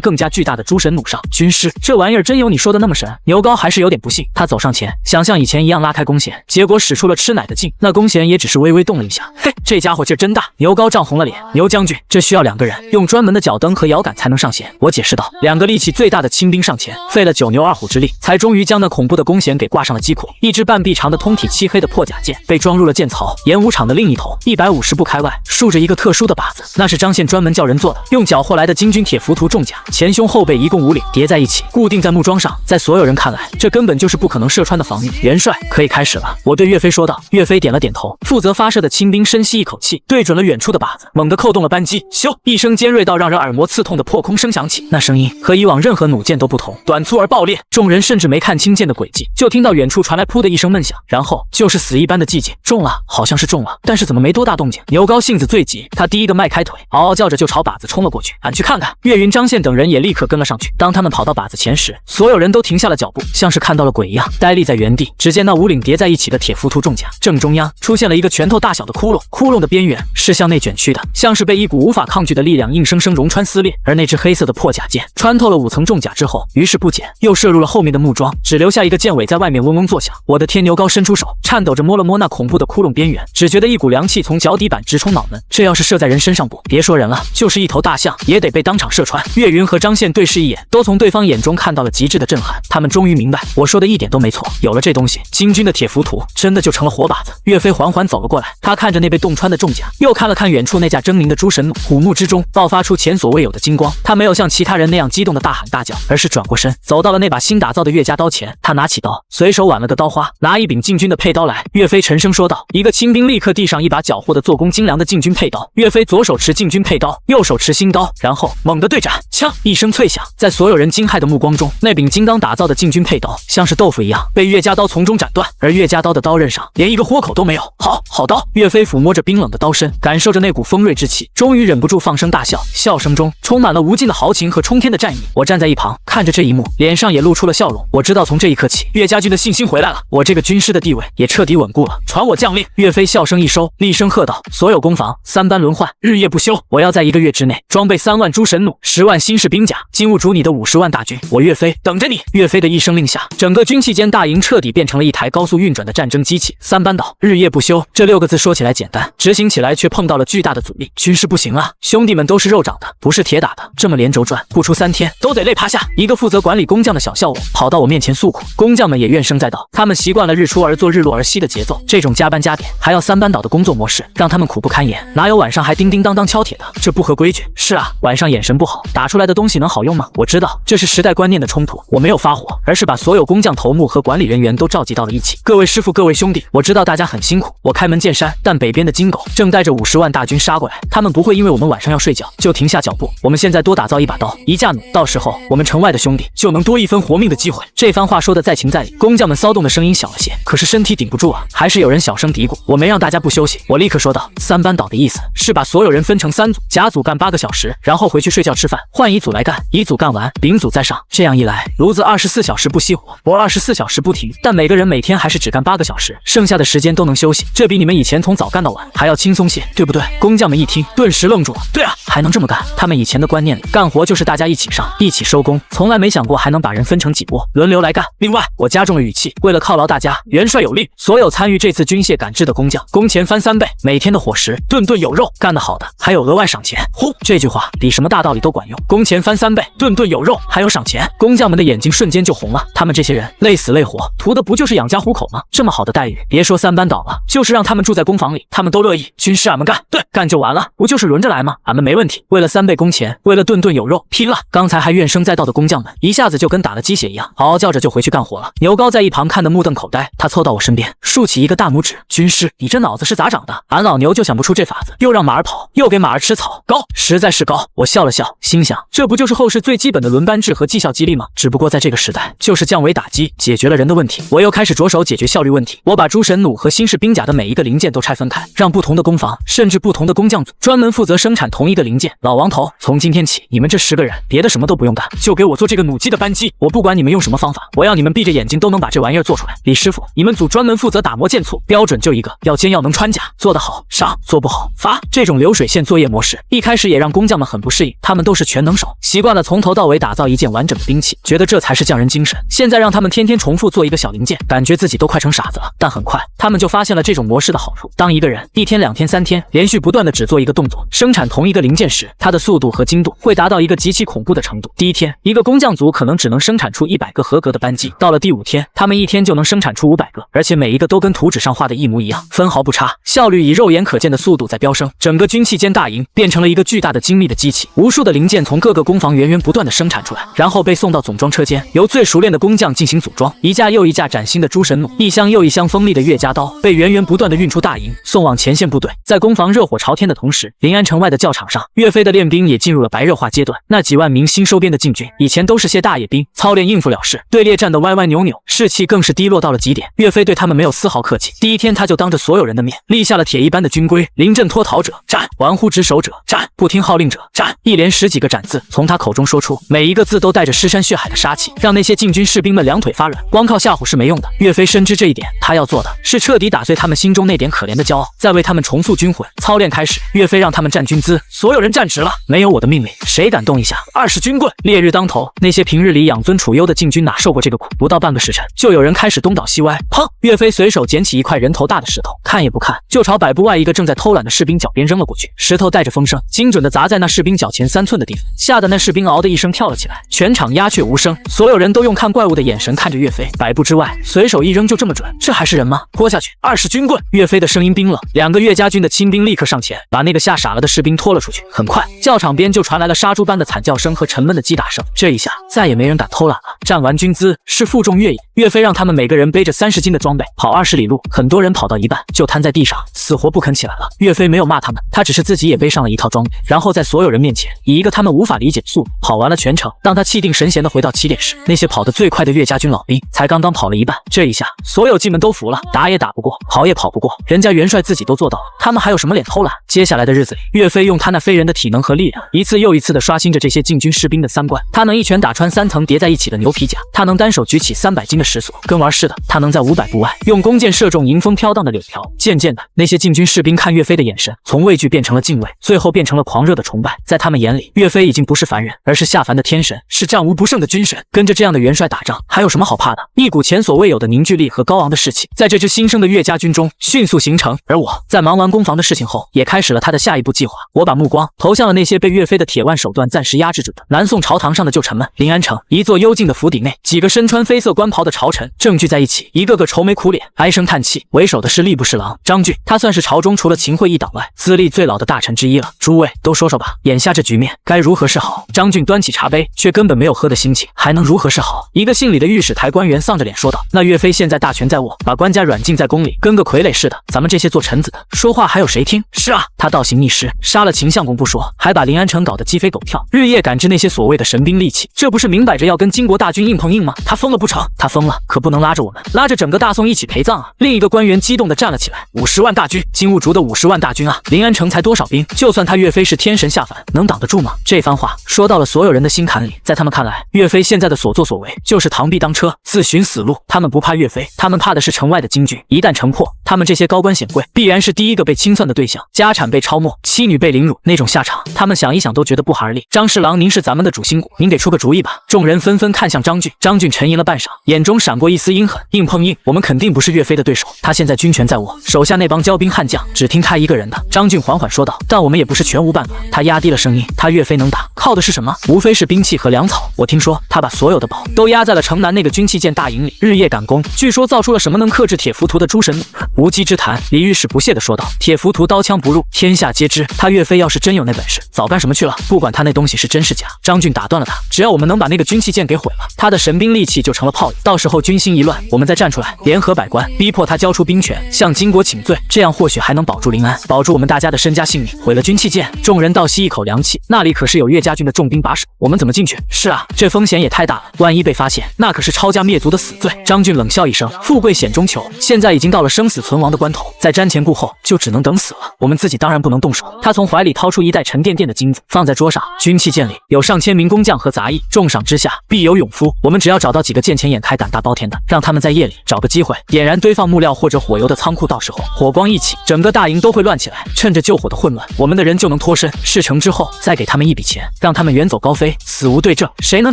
更加巨大的诸神弩上。军师，这玩意儿真有你说的那么神？牛高还是有点不信。他走上前，想像以前一样拉开弓弦，结果使出了吃奶的劲，那弓弦也只是微微微动了一下。嘿，这家伙劲儿真大！牛皋涨红了脸。牛将军，这需要2个人，用专门的脚蹬和摇杆才能上弦。我解释道。2个力气最大的亲兵上前，费了9牛2虎之力，才终于将那恐怖的弓弦给挂上了机库。一支半臂长的通体漆黑的破甲剑被装入了剑槽。演武场的另一头，150步开外，竖着一个特殊的靶子，那是张宪专门叫人做的，用缴获来的金军铁浮屠重甲，前胸后背一共5领，叠在一起，固定在木桩上。在所有人看来，这根本就是不可能射穿的防御。元帅，可以开始了，我对岳飞说道。岳飞点了点头。负责发射的亲兵深吸一口气，对准了远处的靶子，猛地扣动了扳机。咻！一声尖锐到让人耳膜刺痛的破空声响起，那声音和以往任何弩箭都不同，短促而爆裂。众人甚至没看清箭的轨迹，就听到远处传来噗的一声闷响，然后就是死一般的寂静。中了，好像是中了，但是怎么没多大动静？牛皋性子最急，他第一个迈开腿，嗷嗷叫着就朝靶子冲了过去。俺去看看！岳云、张宪等人也立刻跟了上去。当他们跑到靶子前时，所有人都停下了脚步，像是看到了鬼一样，呆立在原地。只见那5领叠在一起的铁浮屠重甲正中央出现了一个拳头大小的窟窿，窟窿的边缘是向内卷曲的，像是被一股无法抗拒的力量硬生生融穿撕裂。而那支黑色的破甲剑穿透了5层重甲之后，于是不减，又射入了后面的木桩，只留下一个剑尾在外面嗡嗡作响。我的天！牛皋伸出手，颤抖着摸了摸那恐怖的窟窿边缘，只觉得一股凉气从脚底板直冲脑门。这要是射在人身上不，别说人了，就是一头大象也得被当场射穿。岳云和张宪对视一眼，都从对方眼中看到了极致的震撼。他们终于明白，我说的一点都没错，有了这东西，金军的铁浮屠真的就成了活靶子。岳飞缓缓走了过来，他看着那被洞穿的重甲，又看了看远处那架狰狞的诸神弩，虎目之中爆发出前所未有的金光。他没有像其他人那样激动的大喊大叫，而是转过身，走到了那把新打造的岳家刀前。他拿起刀，随手挽了个刀花，拿一柄禁军的佩刀来。岳飞沉声说道。一个亲兵立刻递上一把缴获的做工精良的禁军佩刀。岳飞左手持禁军佩刀，右手持新刀，然后猛地对斩，枪一声脆响，在所有人惊骇的目光中，那柄精钢打造的禁军佩刀像是豆腐一样被岳家刀从中斩断，而岳家刀的刀刃上连一个豁口都没有。好刀！岳飞抚摸着冰冷的刀身，感受着那股锋锐之气，终于忍不住放声大笑，笑声中充满了无尽的豪情和冲天的战意。我站在一旁看着这一幕，脸上也露出了笑容。我知道从这一刻起，岳家军的信心回来了，我这个军师的地位也彻底稳固了。传我将令！岳飞笑声一收，厉声喝道：所有攻防3班轮换，日夜不休。我要在1个月之内装备3万诸神弩，10万新式兵甲，金兀术你的50万大军，我岳飞等着你！岳飞的一声令下，整个军器间大营彻底变成了一台高速运转的战争机器。3班倒，日夜不休，这6个字说起来简单，执行起来却碰到了巨大的阻力。军师不行啊，兄弟们都是肉长的，不是铁打的，这么连轴转，不出3天都得累趴下。一个负责管理工匠的小校尉跑到我面前诉苦，工匠们也怨声载道，他们习惯了日出而作日落而息的节奏，这种加班加点还要3班倒的工作模式，让他们苦不堪言。哪有晚上还叮叮当当敲铁的？这不合规矩。是啊，晚上眼神不好，打出来的东西能好用吗？我知道这是时代观念的冲突，我没有发火，而是把所有工匠头目和管理人员都召集到了一起。各位师傅，各位兄弟，我知道大家很辛苦，我开门见山，但北边的金狗正带着50万大军杀过来，他们不会因为我们晚上要睡觉就停下脚步。我们现在多打造一把刀，一架弩，到时候我们城外的兄弟就能多一分活命的机会。这番话说的在情在理，工匠们骚动的声音小了些，可是身体顶不住啊，还是有人小声嘀咕。我没让大家不休息，我立刻说道：3班倒的意思是把所有人分成3组，甲组干8个小时，然后回去睡觉吃饭，换乙组来干，乙组干完，丙组再上。这样一来，炉子24小时不熄火，活24小时不停，但每个人每天还是只干8个小时，剩下的时间都能休息，这比你们以前从早干到晚还要轻松些，对不对？工匠们一听，顿时愣住了。对啊，还能这么干？他们以前的观念里，干活就是大家一起上，一起收工，从来没想过还能把人分成几波，轮流来干。另外，我加重了语气，为了犒劳大家，元帅有令，所有参与这次军械赶制的工匠，工钱翻3倍，每天的伙食顿顿有肉，干得好的还有额外赏钱。呼，这句话比什么大道理都管用，工钱翻3倍，顿顿有肉，还有赏钱。工匠们的眼睛瞬间就红了，他们这些人累死累活，图的不就是养家糊口吗？这么好的待遇，别说3班倒了，就是让他们住在工坊里，他们都乐意。军师，俺们干，对，干就完了，不就是轮着来吗？俺们没问题。为了3倍工钱，为了顿顿有肉，拼了！刚才还怨声载道的工匠们，一下子就跟打了鸡血一样，嗷嗷叫着就回去干活了。牛皋在一旁看得目瞪口呆，他凑到我身边，竖起一个大拇指：军师，你这脑子是咋长的？俺老牛就想不出这法子，又让马儿跑，又给马儿吃草，高，实在是高。我笑了笑，心想，这不就是后世最基本的轮班制和绩效激励吗？只不过在这个时代，就是降维打击，解决了人的问题。我又开始着手解决效率问题，我把诸神弩和新式兵甲的每一个零件都拆分开，让不同的工坊，甚至不同的工匠组专门负责生产同一个零件。老王头，从今天起，你们这10个人，别的什么都不用干，就给我做这个弩机的扳机。我不管你们用什么方法，我要你们闭着眼睛都能把这玩意儿做出来。李师傅，你们组专门负责打磨剑簇，标准就一个，要尖要能穿甲，做得好上，做不好罚。这种流水线作业模式，一开始也让工匠们很不适应，他们都是全能手，习惯了从头到尾打造一件完整的兵器，觉得这才是匠人精神。现在让他们天天重复做一个小零件，感觉自己都快成傻子了。但很快，他们就发现了这种模式的的好处。当一个人1天、2天、3天连续不断的只做一个动作，生产同一个零件时，它的速度和精度会达到一个极其恐怖的程度。第一天，一个工匠组可能只能生产出100个合格的扳机，到了第5天，他们1天就能生产出500个，而且每一个都跟图纸上画的一模一样，分毫不差，效率以肉眼可见的速度在飙升。整个军器间大营变成了一个巨大的精密的机器，无数的零件从各个工坊源不断的生产出来，然后被送到总装车间，由最熟练的工匠进行组装。一架又一架崭新的诸神弩，一箱又一箱锋利的岳家刀，被源不断的运出大营，送往前线部队。在攻防热火朝天的同时，临安城外的教场上，岳飞的练兵也进入了白热化阶段。那几万名新收编的禁军，以前都是些大野兵，操练应付了事，队列站得歪歪扭扭，士气更是低落到了极点。岳飞对他们没有丝毫客气，第一天他就当着所有人的面立下了铁一般的军规：临阵脱逃者战，玩忽职守者战，不听号令者战。一连10几个斩字从他口中说出，每一个字都带着尸山血海的杀气，让那些禁军士兵们两腿发软。光靠吓唬是没用的，岳飞深知这一点，他要做的是彻底打碎他们心中那点可怜的骄傲，再为他们重塑军魂。操练开始，岳飞让他们站军姿，所有人站直了，没有我的命令，谁敢动一下，20军棍。烈日当头，那些平日里养尊处优的禁军哪受过这个苦？不到半个时辰，就有人开始东倒西歪。砰！岳飞随手捡起一块人头大的石头，看也不看，就朝100步外一个正在偷懒的士兵脚边扔了过去。石头带着风声，精准地砸在那士兵脚前3寸的地方，吓得那士兵嗷的一声跳了起来。全场鸦雀无声，所有人都用看怪物的眼神看着岳飞。100步之外，随手一扔就这么准，这还是人吗？拖下去，20军棍！岳飞的声音冰冷，2个岳家军的亲兵立刻上前，把那个吓傻了的士兵拖了出去。很快，教场边就传来了杀猪般的惨叫声和沉闷的击打声。这一下，再也没人敢偷懒了。站完军姿是负重越野，岳飞让他们每个人背着30斤的装备，跑20里路。很多人跑到一半就瘫在地上，死活不肯起来了。岳飞没有骂他们，他只是自己也背上了一套装备，然后在所有人面前以一个他们无法理解的速度跑完了全程。当他气定神闲地回到起点时，那些跑得最快的岳家军老兵才刚刚跑了一半。这一下，所有进们都服了，打也打不过，跑也跑不过，人家元帅自己都做到了，他们还有什么脸偷懒？接下来的日子里，岳飞用他那非人的体能和力量，一次又一次地刷新着这些禁军士兵的三观。他能一拳打穿3层叠在一起的牛皮甲，他能单手举起300斤的石锁，跟玩似的。他能在500步外用弓箭射中迎风飘荡的柳条。渐渐的，那些禁军士兵看岳飞的眼神从畏惧变成了敬畏，最后变成了狂热的崇拜。在他们眼里，岳飞已经不是凡人，而是下凡的天神，是战无不胜的军神。跟着这样的元帅打仗，还有什么好怕的？一股前所未有的凝聚力和高昂的士气，在这支新生的岳家军中迅速形成。而我在忙完攻防的事情后，也开始了他的下一步计划。我把目光投向了那些被岳飞的铁腕手段暂时压制住的南宋朝堂上的旧臣们。临安城一座幽静的府邸内，几个身穿绯色官袍的朝臣正聚在一起，一个个愁眉苦脸，唉声叹气。为首的是吏部侍郎张俊，他算是朝中除了秦桧一党外资历最老的大臣之一了。诸位都说说吧，眼下这局面该如何是好？张俊端起茶杯，却根本没有喝的心情，还能如何是好？一个姓李的御史台官员丧着脸说道：“那岳飞现在大权在握，把官家软禁在宫里，跟个傀儡似的，咱们这些做臣子的说话还有谁听？”是啊，他倒行逆施，杀了秦相公不说，还把临安城搞得鸡飞狗跳，日夜赶制那些所谓的神兵利器，这不是明摆着要跟金国大军硬碰硬吗？他疯了不成？他疯了，可不能拉着我们，拉着整个大宋一起陪葬啊！另一个官员激动地站了起来：“50万大军，金兀术的50万大军啊！临安城才多少兵？就算他岳飞是天神下凡，能挡得住吗？”这番话说到了所有人的心坎里，在他们看来，岳飞现在的所作所为就是螳臂当车，自寻死路。他们不怕岳飞，他们怕的是城外的金军。一旦城破，他们这些高官显贵必然是第一个被清算的对象，家产被抄没，妻女被凌辱，那种下场，他们想一想都觉得不寒而栗。张侍郎，您是咱们的主心骨，您给出个主意吧。众人纷纷看向张俊，张俊沉吟了半晌，眼中闪过一丝阴狠。硬碰硬，我们肯定不是岳飞的对手，他现在军权在握，手下那帮骄兵悍将只听他一个人的。张俊缓缓说道：“但我们也不是全无办法。”他压低了声音：“他岳飞能打，靠的是什么？无非是兵器和粮草。我听说他把所有的宝都压在了城南那个军器舰大营里，日夜赶工，据说造出了什么能克制铁浮屠的诸神弩。”无稽之谈，李御史不屑地说道：“铁浮屠刀枪不入，天下皆知。他岳飞要是真有那本事，早干什么去了？不管他那东西是真是假。”张俊打断了他：“只要我们能把那个军器舰给毁了，他的神兵利器就成了炮友。到时候军心一乱，我们再站出来，联合百官，逼迫他交出兵权，向金国请罪，这样或许还能保住临安，保住我们大家的身家性命。毁了军器舰，众人倒吸一口凉气，那里可是有岳家军的重兵把守，我们怎么进去？是啊，这风险也太大了，万一被发现，那可是抄家灭族的死罪。”张俊冷笑一声：“富贵险中求，现在已经到了生死存亡的关头，在瞻前顾后，就只能等死了。我们自己当然不能动手。”他从怀里掏出一袋沉甸甸的金子，放在桌上。军器舰里有上千名工匠和杂役，重赏之下必有勇夫。我们只要找到几个见钱眼开、胆胆大包天的，让他们在夜里找个机会点燃堆放木料或者火油的仓库，到时候火光一起，整个大营都会乱起来。趁着救火的混乱，我们的人就能脱身。事成之后，再给他们一笔钱，让他们远走高飞，死无对证，谁能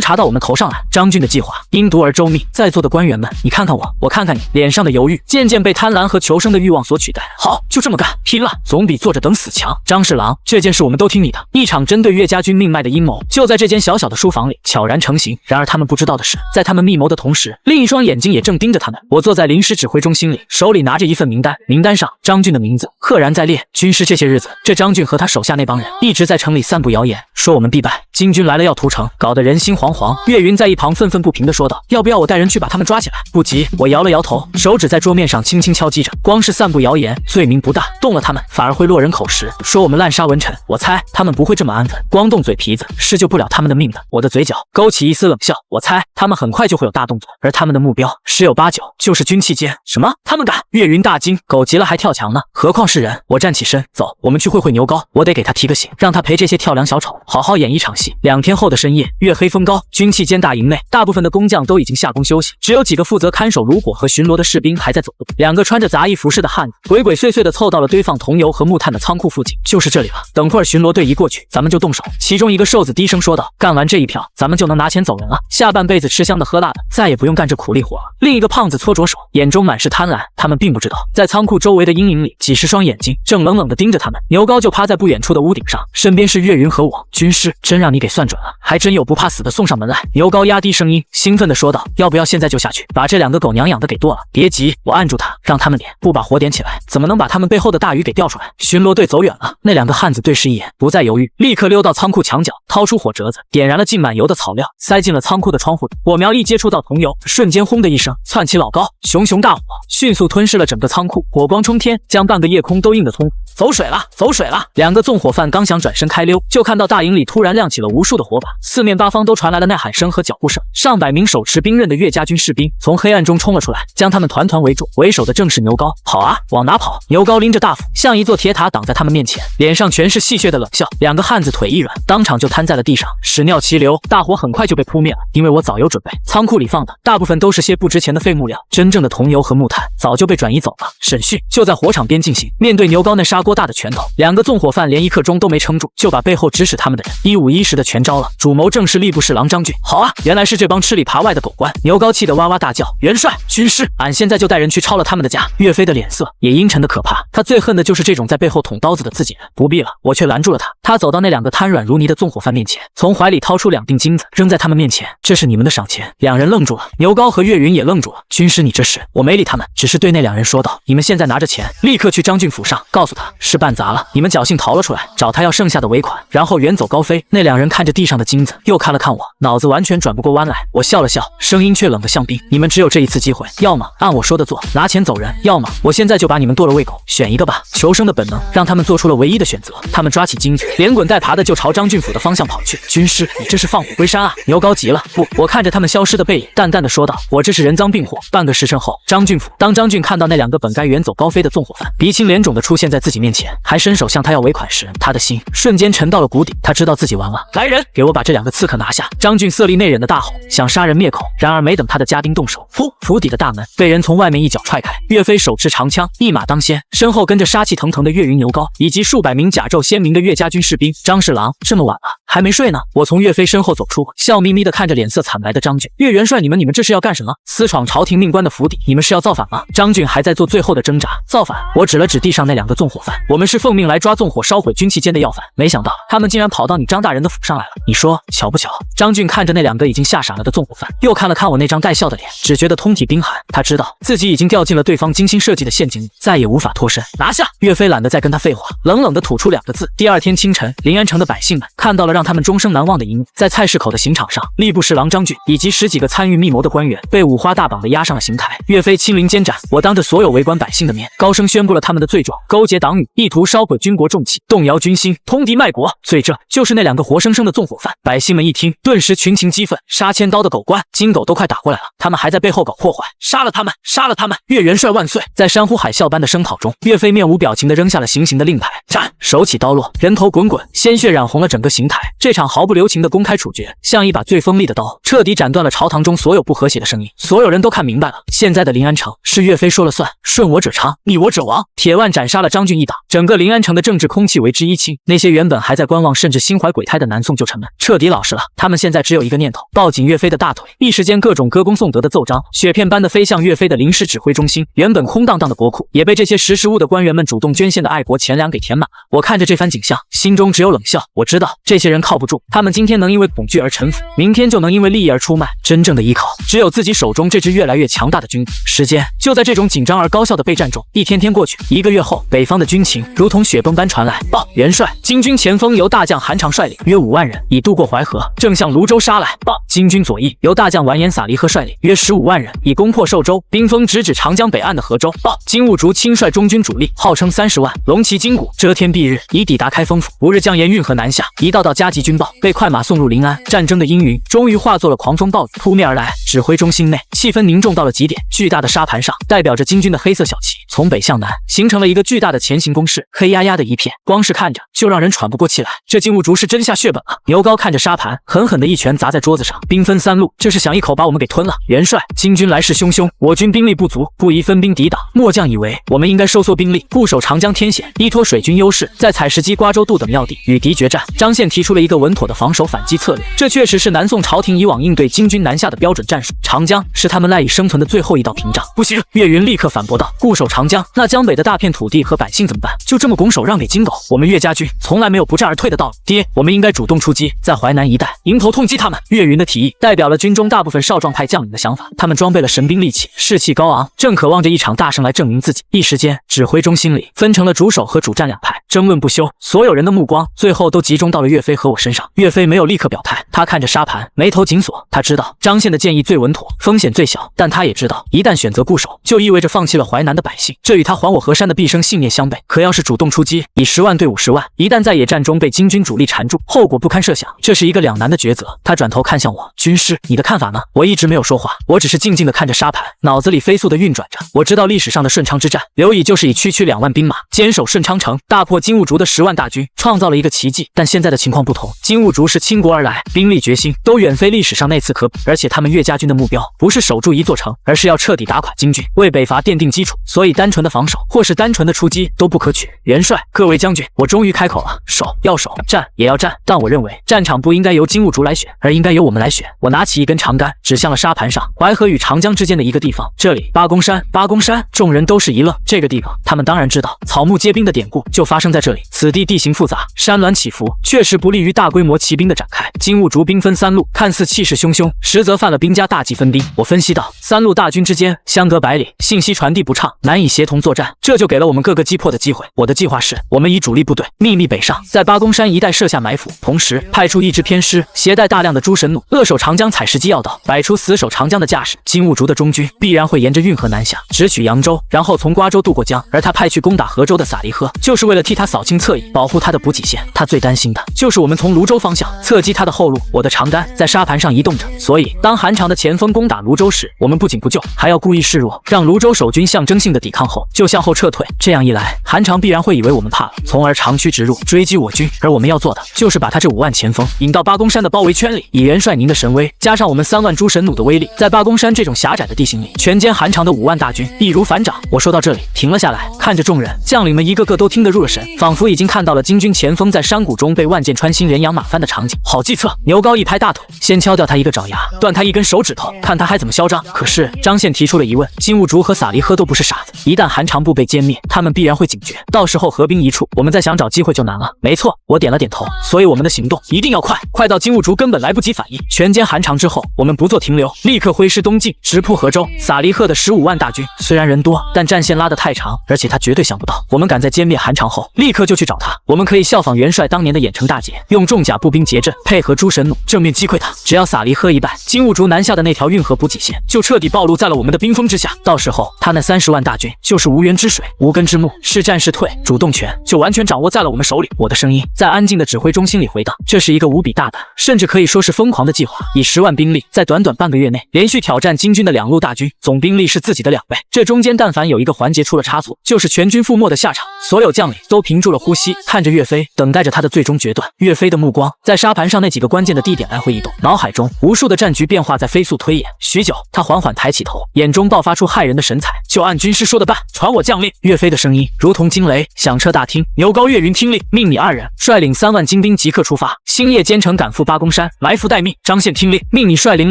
查到我们头上来？张俊的计划因毒而周密，在座的官员们，你看看我，我看看你，脸上的犹豫渐渐被贪婪和求生的欲望所取代。好，就这么干，拼了，总比坐着等死强。张侍郎，这件事我们都听你的。一场针对岳家军命脉的阴谋，就在这间小小的书房里悄然成型。然而他们不知道的是，在他们密谋的同时，另一双眼睛也正盯着他们。我坐在临时指挥中心里，手里拿着一份名单，名单上张俊的名字赫然在列。军师，这些日子，这张俊和他手下那帮人一直在城里散布谣言，说我们必败，金军来了要屠城，搞得人心惶惶。岳云在一旁愤愤不平地说道：“要不要我带人去把他们抓起来？”不急，我摇了摇头，手指在桌面上轻轻敲击着。光是散布谣言，罪名不大，动了他们反而会落人口实，说我们滥杀文臣。我猜他们不会这么安分，光动嘴皮子是救不了他们的命的。我的嘴角勾起一丝冷笑，我猜他们很快就会有大动作，而他们的目标十有八九就是军器监。什么？他们敢？岳云大惊，狗急了还跳墙呢，何况是人？我站起身，走，我们去会会牛皋，我得给他提个醒，让他陪这些跳梁小丑好好演一场戏。2天后的深夜，月黑风高，军器监大营内，大部分的工匠都已经下工休息，只有几个负责看守炉火和巡逻的士兵还在走动。2个穿着杂役服饰的汉子鬼鬼祟祟地凑到了堆放桐油和木炭的仓库附近，就是这里了。等会儿巡逻队一过去，咱们就动手。其中一个瘦子低声说道：“干完这一票，咱们就能拿钱走人了，下半辈子吃香的喝辣的，再也不用干这苦力活了。”另一个胖子搓着手，眼中满是贪婪。他们并不知道，在仓库周围的阴影里，几十双眼睛正冷冷地盯着他们。牛皋就趴在不远处的屋顶上，身边是岳云和我。军师，真让你给算准了，还真有不怕死的送上门来。牛皋压低声音，兴奋地说道：“要不要现在就下去，把这2个狗娘养的给剁了？”别急，我按住他，让他们点，不把火点起来，怎么能把他们背后的大鱼给钓出来？巡逻队走远了，那2个汉子对视一眼，不再犹豫，立刻溜到仓库墙角，掏出火折子，点燃了浸满油的草料，塞进了仓库的窗户里。火苗一接触到桐油，瞬间轰的一声窜起老高，熊熊大火迅速吞噬了整个仓库，火光冲天，将半个夜空都映得通。走水了，走水了！2个纵火犯刚想转身开溜，就看到大营里突然亮起了无数的火把，四面八方都传来了呐喊声和脚步声。上百名手持兵刃的岳家军士兵从黑暗中冲了出来，将他们团团围住。为首的正是牛皋。跑啊，往哪跑？牛皋拎着大斧，像一座铁塔挡在他们面前，脸上全是戏谑的冷笑。2个汉子腿一软，当场就瘫在了地上，屎尿齐流。大火很快就被扑灭了，因为我早有准备，仓库里放的大部分都是些不值钱的废木料，真正的桐油和木炭早就被转移走了。审讯就在火场边进行，面对牛皋那砂锅大的拳头，2个纵火犯连1刻钟都没撑住，就把背后指使他们的人一五一十的全招了。主谋正是吏部侍郎张俊。好啊，原来是这帮吃里扒外的狗官！牛皋气得哇哇大叫：“元帅，军师，俺现在就带人去抄了他们的家！”岳飞的脸色也阴沉的可怕，他最恨的就是这种在背后捅刀子的自己人。不必了，我却拦住了他。他走到那2个瘫软如泥的纵火犯面前，从怀里掏出2锭金子，扔在他们面前：“这是你们的赏钱。”2人愣住了，牛皋和岳云也愣住了。军师，你这是？我没理他们，只是对那2人说道：“你们现在拿着钱，立刻去张俊府上，告诉他事办砸了，你们侥幸逃了出来，找他要剩下的尾款，然后远走高飞。”那2人看着地上的金子，又看了看我，脑子完全转不过弯来。我笑了笑，声音却冷得像冰：“你们只有这一次机会，要么按我说的做，拿钱走人，要么我现在就把你们剁了喂狗，选一个吧。”求生的本能让他们做出了唯一的选择，他们抓起金子，连滚带爬的就朝张俊府的方向跑去。军师，你这是放虎归山啊！牛皋急了。不，我看着他们消失的背影，淡淡的说道：“我这是人赃并获。”半个时辰后，张俊府，当张俊看到那2个本该远走高飞的纵火犯鼻青脸肿的出现在自己面前，还伸手向他要尾款时，他的心瞬间沉到了谷底。他知道自己完了。来人，给我把这2个刺客拿下！张俊色厉内荏的大吼，想杀人灭口。然而没等他的家丁动手，噗，府邸的大门被人从外面一脚踹开。岳飞手持长枪，一马当先，身后跟着杀气腾腾的岳云牛皋，以及数百名甲胄鲜明的岳家军士兵。张侍郎，这么晚了还没睡呢？我从岳飞身后走出，笑眯眯地看着脸色惨白的张俊。岳元帅，你们这是要干什么？私闯朝廷命官的府邸，你们是要造反吗？张俊还在做最后的挣扎。造反？我指了指地上那2个纵火犯，我们是奉命来抓纵火烧毁军器监的要犯，没想到他们竟然跑到你张大人的府上来了，你说巧不巧？张俊看着那2个已经吓傻了的纵火犯，又看了看我那张带笑的脸，只觉得通体冰寒。他知道自己已经掉进了对方精心设计的陷阱里，再也无法脱身。拿下！岳飞懒得再跟他废话，冷冷地吐出2个字。第2天清晨，临安城的百姓们看到了让他们终生难忘的一幕，在菜市口的刑场上，吏部侍郎张俊以及10几个参与密谋的官员被五花大绑地押上了刑台，岳飞亲临监斩。我当着所有围观百姓的面，高声宣布了他们的罪状：勾结党羽，意图烧毁军国重器，动摇军心，通敌卖国。罪这就是那2个活生生的纵火犯。百姓们一听，顿时群情激愤，杀千刀的狗官，金狗都快打过来了，他们还在背后搞破坏，杀了他们，杀了他们！岳元帅万岁！在山呼海啸般的声讨中，岳飞面无表情地扔下了行刑的令牌，斩！手起刀落，人头滚滚，鲜血染红了整个刑台。这场毫不留情的公开处决，像一把最锋利的刀，彻底斩断了朝堂中所有不和谐的声音。所有人都看明白了，现在的临安城是岳飞说了算，顺我者昌，逆我者亡。铁腕斩杀了张俊一党，整个临安城的政治空气为之一清。那些原本还在观望甚至心怀鬼胎的南宋旧臣们彻底老实了，他们现在只有一个念头，抱紧岳飞的大腿。一时间，各种歌功颂德的奏章雪片般的飞向岳飞的临时指挥中心，原本空荡荡的国库也被这些识时务的官员们主动捐献的爱国钱粮给填满了。我看着这番景象，心中只有冷笑。我知道这些人靠不住，他们今天能因为恐惧而臣服，明天就能因为利益而出卖。真正的依靠只有自己手中这支越来越强大的军队。时间就在这种紧张而高效的备战中一天天过去。1个月后，北方的军情如同雪崩般传来，报元帅，金军前锋由大将韩常率领，约5万人，已渡过淮河，正向泸州杀来。报金军左翼由大将完颜撒离赫率领，约15万人，已攻破寿州，兵锋直指长江北岸的河州。报金兀术亲率中军主力，号称30万，龙旗金鼓，遮天蔽日，已抵达开封府。5日将沿运河南下，一道道加急军报被快马送入临安。战争的阴云终于化作了狂风暴雨，扑面而来。指挥中心内气氛凝重到了极点，巨大的沙盘上代表着金军的黑色小旗，从北向南形成了一个巨大的前行攻势，黑压压的一片，光是看着就让人喘不过气来。这金兀术是真下血本了。牛皋看着沙盘，狠狠的一拳砸在桌子上，兵分3路，这是想一口把我们给吞了。元帅，金军来势汹汹，我军兵力不足，不宜分兵抵挡。末将以为我们应该收缩兵力，固守长江天险，依托水军优势，在采石矶、瓜州渡等要地与敌决战。张宪提出了一个稳妥的防守反击策略，这确实是南宋朝廷以往应对金军南下的标准战术。长江是他们赖以生存的最后一道屏障。不行！岳云立刻反驳道：“固守长江，那江北的大片土地和百姓怎么办？就这么拱手让给金狗？我们岳家军从来没有不战而退的道理。爹，我们应该主动出击，在淮南一带迎头痛击他们。”岳云的提议代表了军中大部分少壮派将领的想法，他们装备了神兵利器，士气高昂，正渴望着一场大胜来证明自己。一时间，指挥中心里分成了主守和主战2派，争论不休。所有人的目光最后都集中到了岳飞和我身上。岳飞没有立刻表态，他看着沙盘，眉头紧锁。他知道张宪的建议最稳妥，风险最小，但他也知道，一旦选择固守，就意味着放弃了淮南的百姓，这与他还我河山的毕生信念相悖。可要是主动出击，以10万对50万，一旦在野战中被金军主力缠住，后果不堪设想，这是一个两难的抉择。他转头看向我，军师，你的看法呢？我一直没有说话，我只是静静地看着沙盘，脑子里飞速地运转着。我知道历史上的顺昌之战，刘乙就是以区2万兵马坚守顺昌城，大破金兀术的10万大军，创造了一个奇迹。但现在的情况不同，金兀术是倾国而来，兵力决心都远非历史上那次可比，而且他们岳家军的目标不是守住一座城，而是要彻底打垮金军，为北伐奠定基础。所以单纯的防守或是单纯的出击都不可取。元帅，各位将军，我终于开口了，守要守，战也要战，但我认为战场不应该由金兀术来选，而应该由我们来选。我拿起一根长杆，指向了沙盘上淮河与长江之间的一个地方，这里八公山。八公山，众人都是一愣，这个地方他们当然知道，草木皆兵的典故就发生在这里。此地地形复杂，山峦起伏，确实不利于大规模骑兵的展开。金兀术兵分3路，看似气势汹汹，实则犯了兵家大忌分兵。我分析到，3路大军之间相隔百里，信息传递不畅，难以协同作战，这就给了我们各个击破的机会。我的计划是，我们以主力部队秘密北上，在八公山一带设下埋伏，同时派出一支偏师，携带大量的诸神弩，扼守长江采石矶要道，摆出死守长江的架势。金兀术的中军必然会沿着运河南下，直取扬州，然后从瓜州渡过江。而他派去攻打河州的撒离赫，就是为了替他扫清侧翼，保护他的补给线。他最担心的就是我们从泸州方向侧击他的后路。我的长杆在沙盘上移动着，所以当韩常的前锋攻打泸州时，我们不仅不救，还要故意示弱，让泸州守军象征性的抵抗后就向后撤退。这样一来，韩常必然会以为我们怕了，从而长驱直入，追击我军。而我们要做的就是把他这5万前锋引到八公山的包围圈里，以元帅您的神威，加上我们3万诸神弩的威力，在八公山这种狭窄的地形里，全歼韩常的5万大军，易如反掌。我说到这里停了下来，看着众人，将领们一个个都听得入了神，仿佛已经看到了金军前锋在山谷中被万箭穿心、人仰马翻的场景。好计策！牛皋一拍大腿，先敲掉他一个爪牙，断他一根手指头，看他还怎么嚣张。可是张宪提出了疑问，金兀术和撒离赫都不是傻子，一旦韩常部被歼灭，他们必然会警觉，到时候合兵一处，我们再想找机会就难了。没错，我点了点头。所以我们的行动一定要快，快到金兀术根本来不及反应。全歼韩常之后，我们不做停留，立刻挥师东进，直扑河州。撒离赫的15万大军虽然人多，但战线拉得太长，而且他绝对想不到，我们赶在歼灭韩常后，立刻就去找他。我们可以效仿元帅当年的郾城大捷，用重甲步兵结阵，配合诸神弩，正面击溃他。只要撒离赫一败，金兀术南下的那条运河补给线就彻底暴露在了我们的兵锋之下。到时候他那30万大军就是无源之水，无根之木，是战是退，主动权就完全掌握在了我们手里。我的声音在安静的指挥中心里回荡，这是一个无比大胆，甚至可以说是疯狂的计划。以10万兵力，在短短半个月内连续挑战金军的2路大军，总兵力是自己的2倍。这中间但凡有一个环节出了差错，就是全军覆没的下场。所有将领都屏住了呼吸，看着岳飞，等待着他的最终决断。岳飞的目光在沙盘上那几个关键的地点来回移动，脑海中无数的战局变化在飞速推演。许久，他缓缓抬起头，眼中爆发出骇人的神采。就按军师说的办，传我将令。岳飞的声音如同惊雷，响彻大厅。牛皋、岳云听令，命你2人率领3万精兵即刻出发，星夜兼程赶赴八公山，埋伏待命。张宪听令，命你率领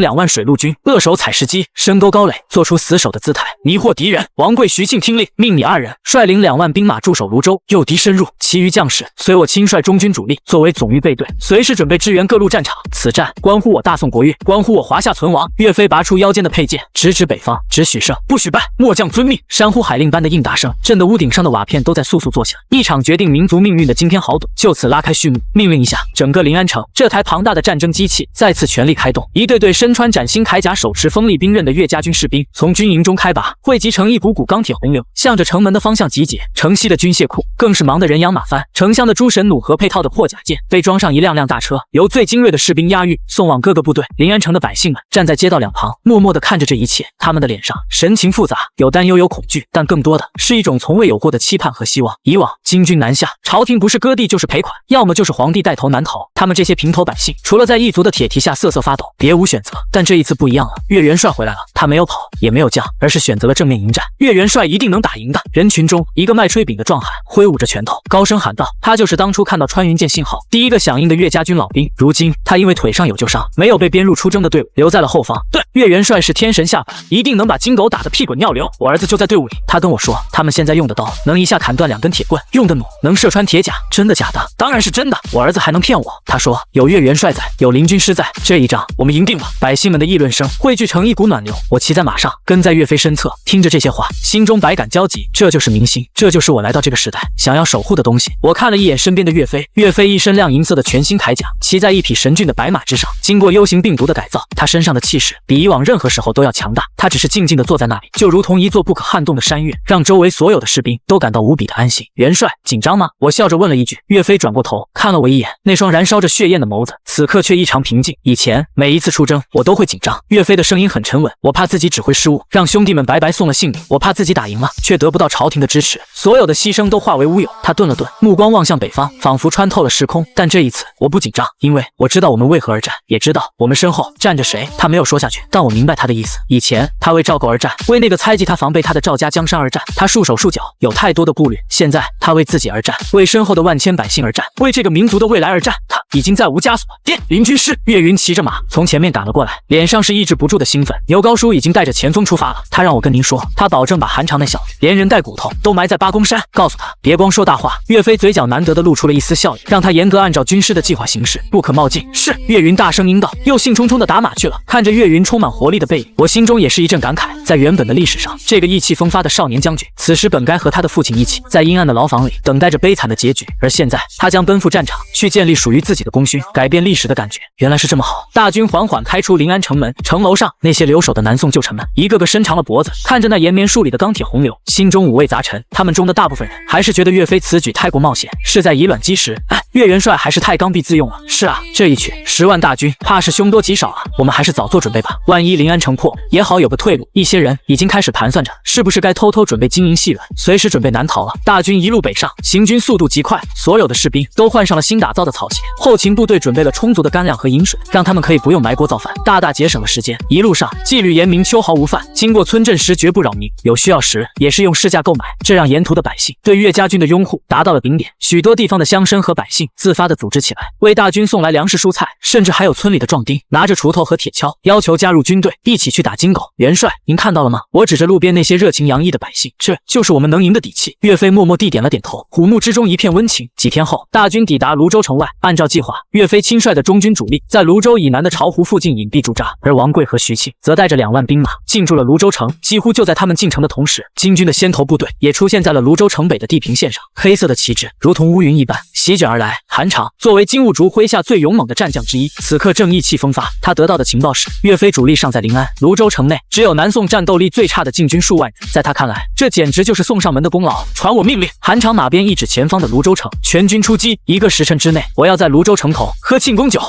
2万水陆军扼守采石矶、深沟高垒，做出死守的姿态，迷惑敌人。王贵、徐庆听令，命你2人率领2万兵马驻守泸州，诱敌深入。其余将士随我亲率中军主力作为总预备队，随时准备支援各路战场。此战关乎我大宋国运，关乎我华夏存亡。岳飞拔出腰间的佩剑，直指北方，只许胜不许败，末将遵命。山呼海令般的应答声震得屋顶上的瓦片都在簌簌作响。一场决定民族命运的惊天豪赌就此拉开序幕。命令一下，整个临安城这台庞大的战争机器再次全力开动。一队队身穿崭新铠甲、手持锋利兵刃的岳家军士兵从军营中开拔，汇集成一股股钢铁洪流，向着城门的方向集结。城西的军械库更是忙得人仰马翻，城乡的诸神弩和配套的破甲舰被装上一辆辆大车，由最精锐的士兵押运送往各个部队。临安城的百姓们站在街道两旁，默默地看着这一切，他们的脸上神情复杂，有担忧，有恐惧，但更多的是一种从未有过的期盼和希望。以往金军南下，朝廷不是割地就是赔款，要么就是皇帝带头南逃，他们这些平头百姓除了在异族的铁蹄下瑟瑟发抖，别无选择。但这一次不一样了，岳元帅回来了，他没有跑，也没有降，而是选择了正面迎战。岳元帅一定能打赢的。人群中，一个卖炊饼的壮汉挥舞着拳头，高声喊道：“他就是当初看到穿云箭信号第一个响应的岳家军老兵。如今他因为腿上有旧伤，没有被编入出征的队伍，留在了后方。对，岳元帅是天神下凡，一定能把金狗打得屁滚尿流。我儿子就在队伍里，他跟我说，他们现在用的刀能一下砍断2根铁棍，用的弩能射穿铁甲。真的假的？当然是真的，我儿子还能骗我？他说有岳元帅在，有林军师在，这一仗我们赢定了。”百姓们的议论声汇聚成一股暖流，我骑在马上，跟在岳飞身侧，听着这些话，心中百感交集。这就是民心，这就是我来到这个时代想要守护的东西。我看了一眼身边的岳飞，岳飞一身亮银色的全新铠甲，骑在一匹神骏的白马之上，经过 U 型病毒的改造，他身上的气势比以往任何时候都要强大。他只是静静地坐在那里，就如同一座不可撼动的山岳，让周围所有的士兵都感到无比的安心。元帅，紧张吗？我笑着问了一句。岳飞转过头看了我一眼，那双燃烧着血焰的眸子此刻却异常平静。以前每一次出征我都会紧张。岳飞的声音很沉稳，我怕自己指挥失误，让兄弟们白白送了性命，我怕自己打赢了却得不到朝廷的支持，所有的牺牲都化为乌有。他顿了顿，目光望向北方，仿佛穿透了时空。但这一次我不紧张，因为我知道我们为何而战，也知道我们身后站着谁。他没有说下去，但我明白他的意思。以前他为赵构而战，为那个猜忌他、防备他的赵家江山而战，他束手束脚，有太多的顾虑。现在他为自己而战，为身后的万千百姓而战，为这个民族的未来而战。他已经再无枷锁。电林军师岳云骑着马从前面赶了过来，脸上是抑制不住的兴奋。牛皋叔已经带着前锋出发了，他让我跟您说，他保证把韩常那小子连人带骨头都埋在八公山，告诉他别光说大话。岳飞嘴角难得的露出了一丝笑意，让他严格按照军师的计划行事，不可冒进。是，岳云大声应道，又兴冲冲的打马去了。看着岳云充满活力的背影，我心中也是一阵感慨。在原本的历史上，这个意气风发的少年将军，此时本该和他的父亲一起在阴暗的牢房里等待着悲惨的结局，而现在他将奔赴战场，去建立属于自己的功勋，改变历史的感觉原来是这么好。大军缓缓开出临安城门，城楼上那些留守的南宋旧臣们一个个伸长了脖子，看着那延绵数里的钢铁洪流，心中五味杂陈。他们中的大部分人还是觉得岳飞此举太过冒险，是在以卵击石。岳元帅还是太刚愎自用了。是啊，这一去10万大军，怕是凶多吉少啊。我们还是早做准备吧，万一临安城破，也好有个退路。一些人已经开始盘算着，是不是该偷偷准备金银细软，随时准备南逃了。大军一路北上，行军速度极快，所有的士兵都换上了新打造的草鞋，后勤部队准备了充足的干粮和饮水，让他们可以不用埋锅造饭，大大节省了时间。一路上纪律严明，秋毫无犯，经过村镇时绝不扰民，有需要时也是用市价购买，这让沿途的百姓对岳家军的拥护达到了顶点。许多地方的乡绅和百姓自发地组织起来，为大军送来粮食蔬菜，甚至还有村里的壮丁拿着锄头和铁锹，要求加入军队，一起去打金狗。元帅，您看到了吗？我指着路边那些热情洋溢的百姓，这就是我们能赢的底气。岳飞默默地点了点头，虎目之中一片温情。几天后，大军抵达泸州城外，按照计划，岳飞亲率的中军主力在泸州以南的巢湖附近隐蔽驻扎，而王贵和徐庆则带着2万兵马进驻了泸州城。几乎就在他们进城的同时，金军的先头部队也出现在了泸州城北的地平线上，黑色的旗帜如同乌云一般席卷而来。韩常作为金兀术麾下最勇猛的战将之一，此刻正意气风发。他得到的情报是，岳飞主力尚在临安，泸州城内只有南宋战斗力最差的禁军数万人。在他看来，这简直就是送上门的功劳。传我命令！韩常马鞭一指前方的泸州城，全军出击！1个时辰之内，我要在泸州城口喝庆功酒。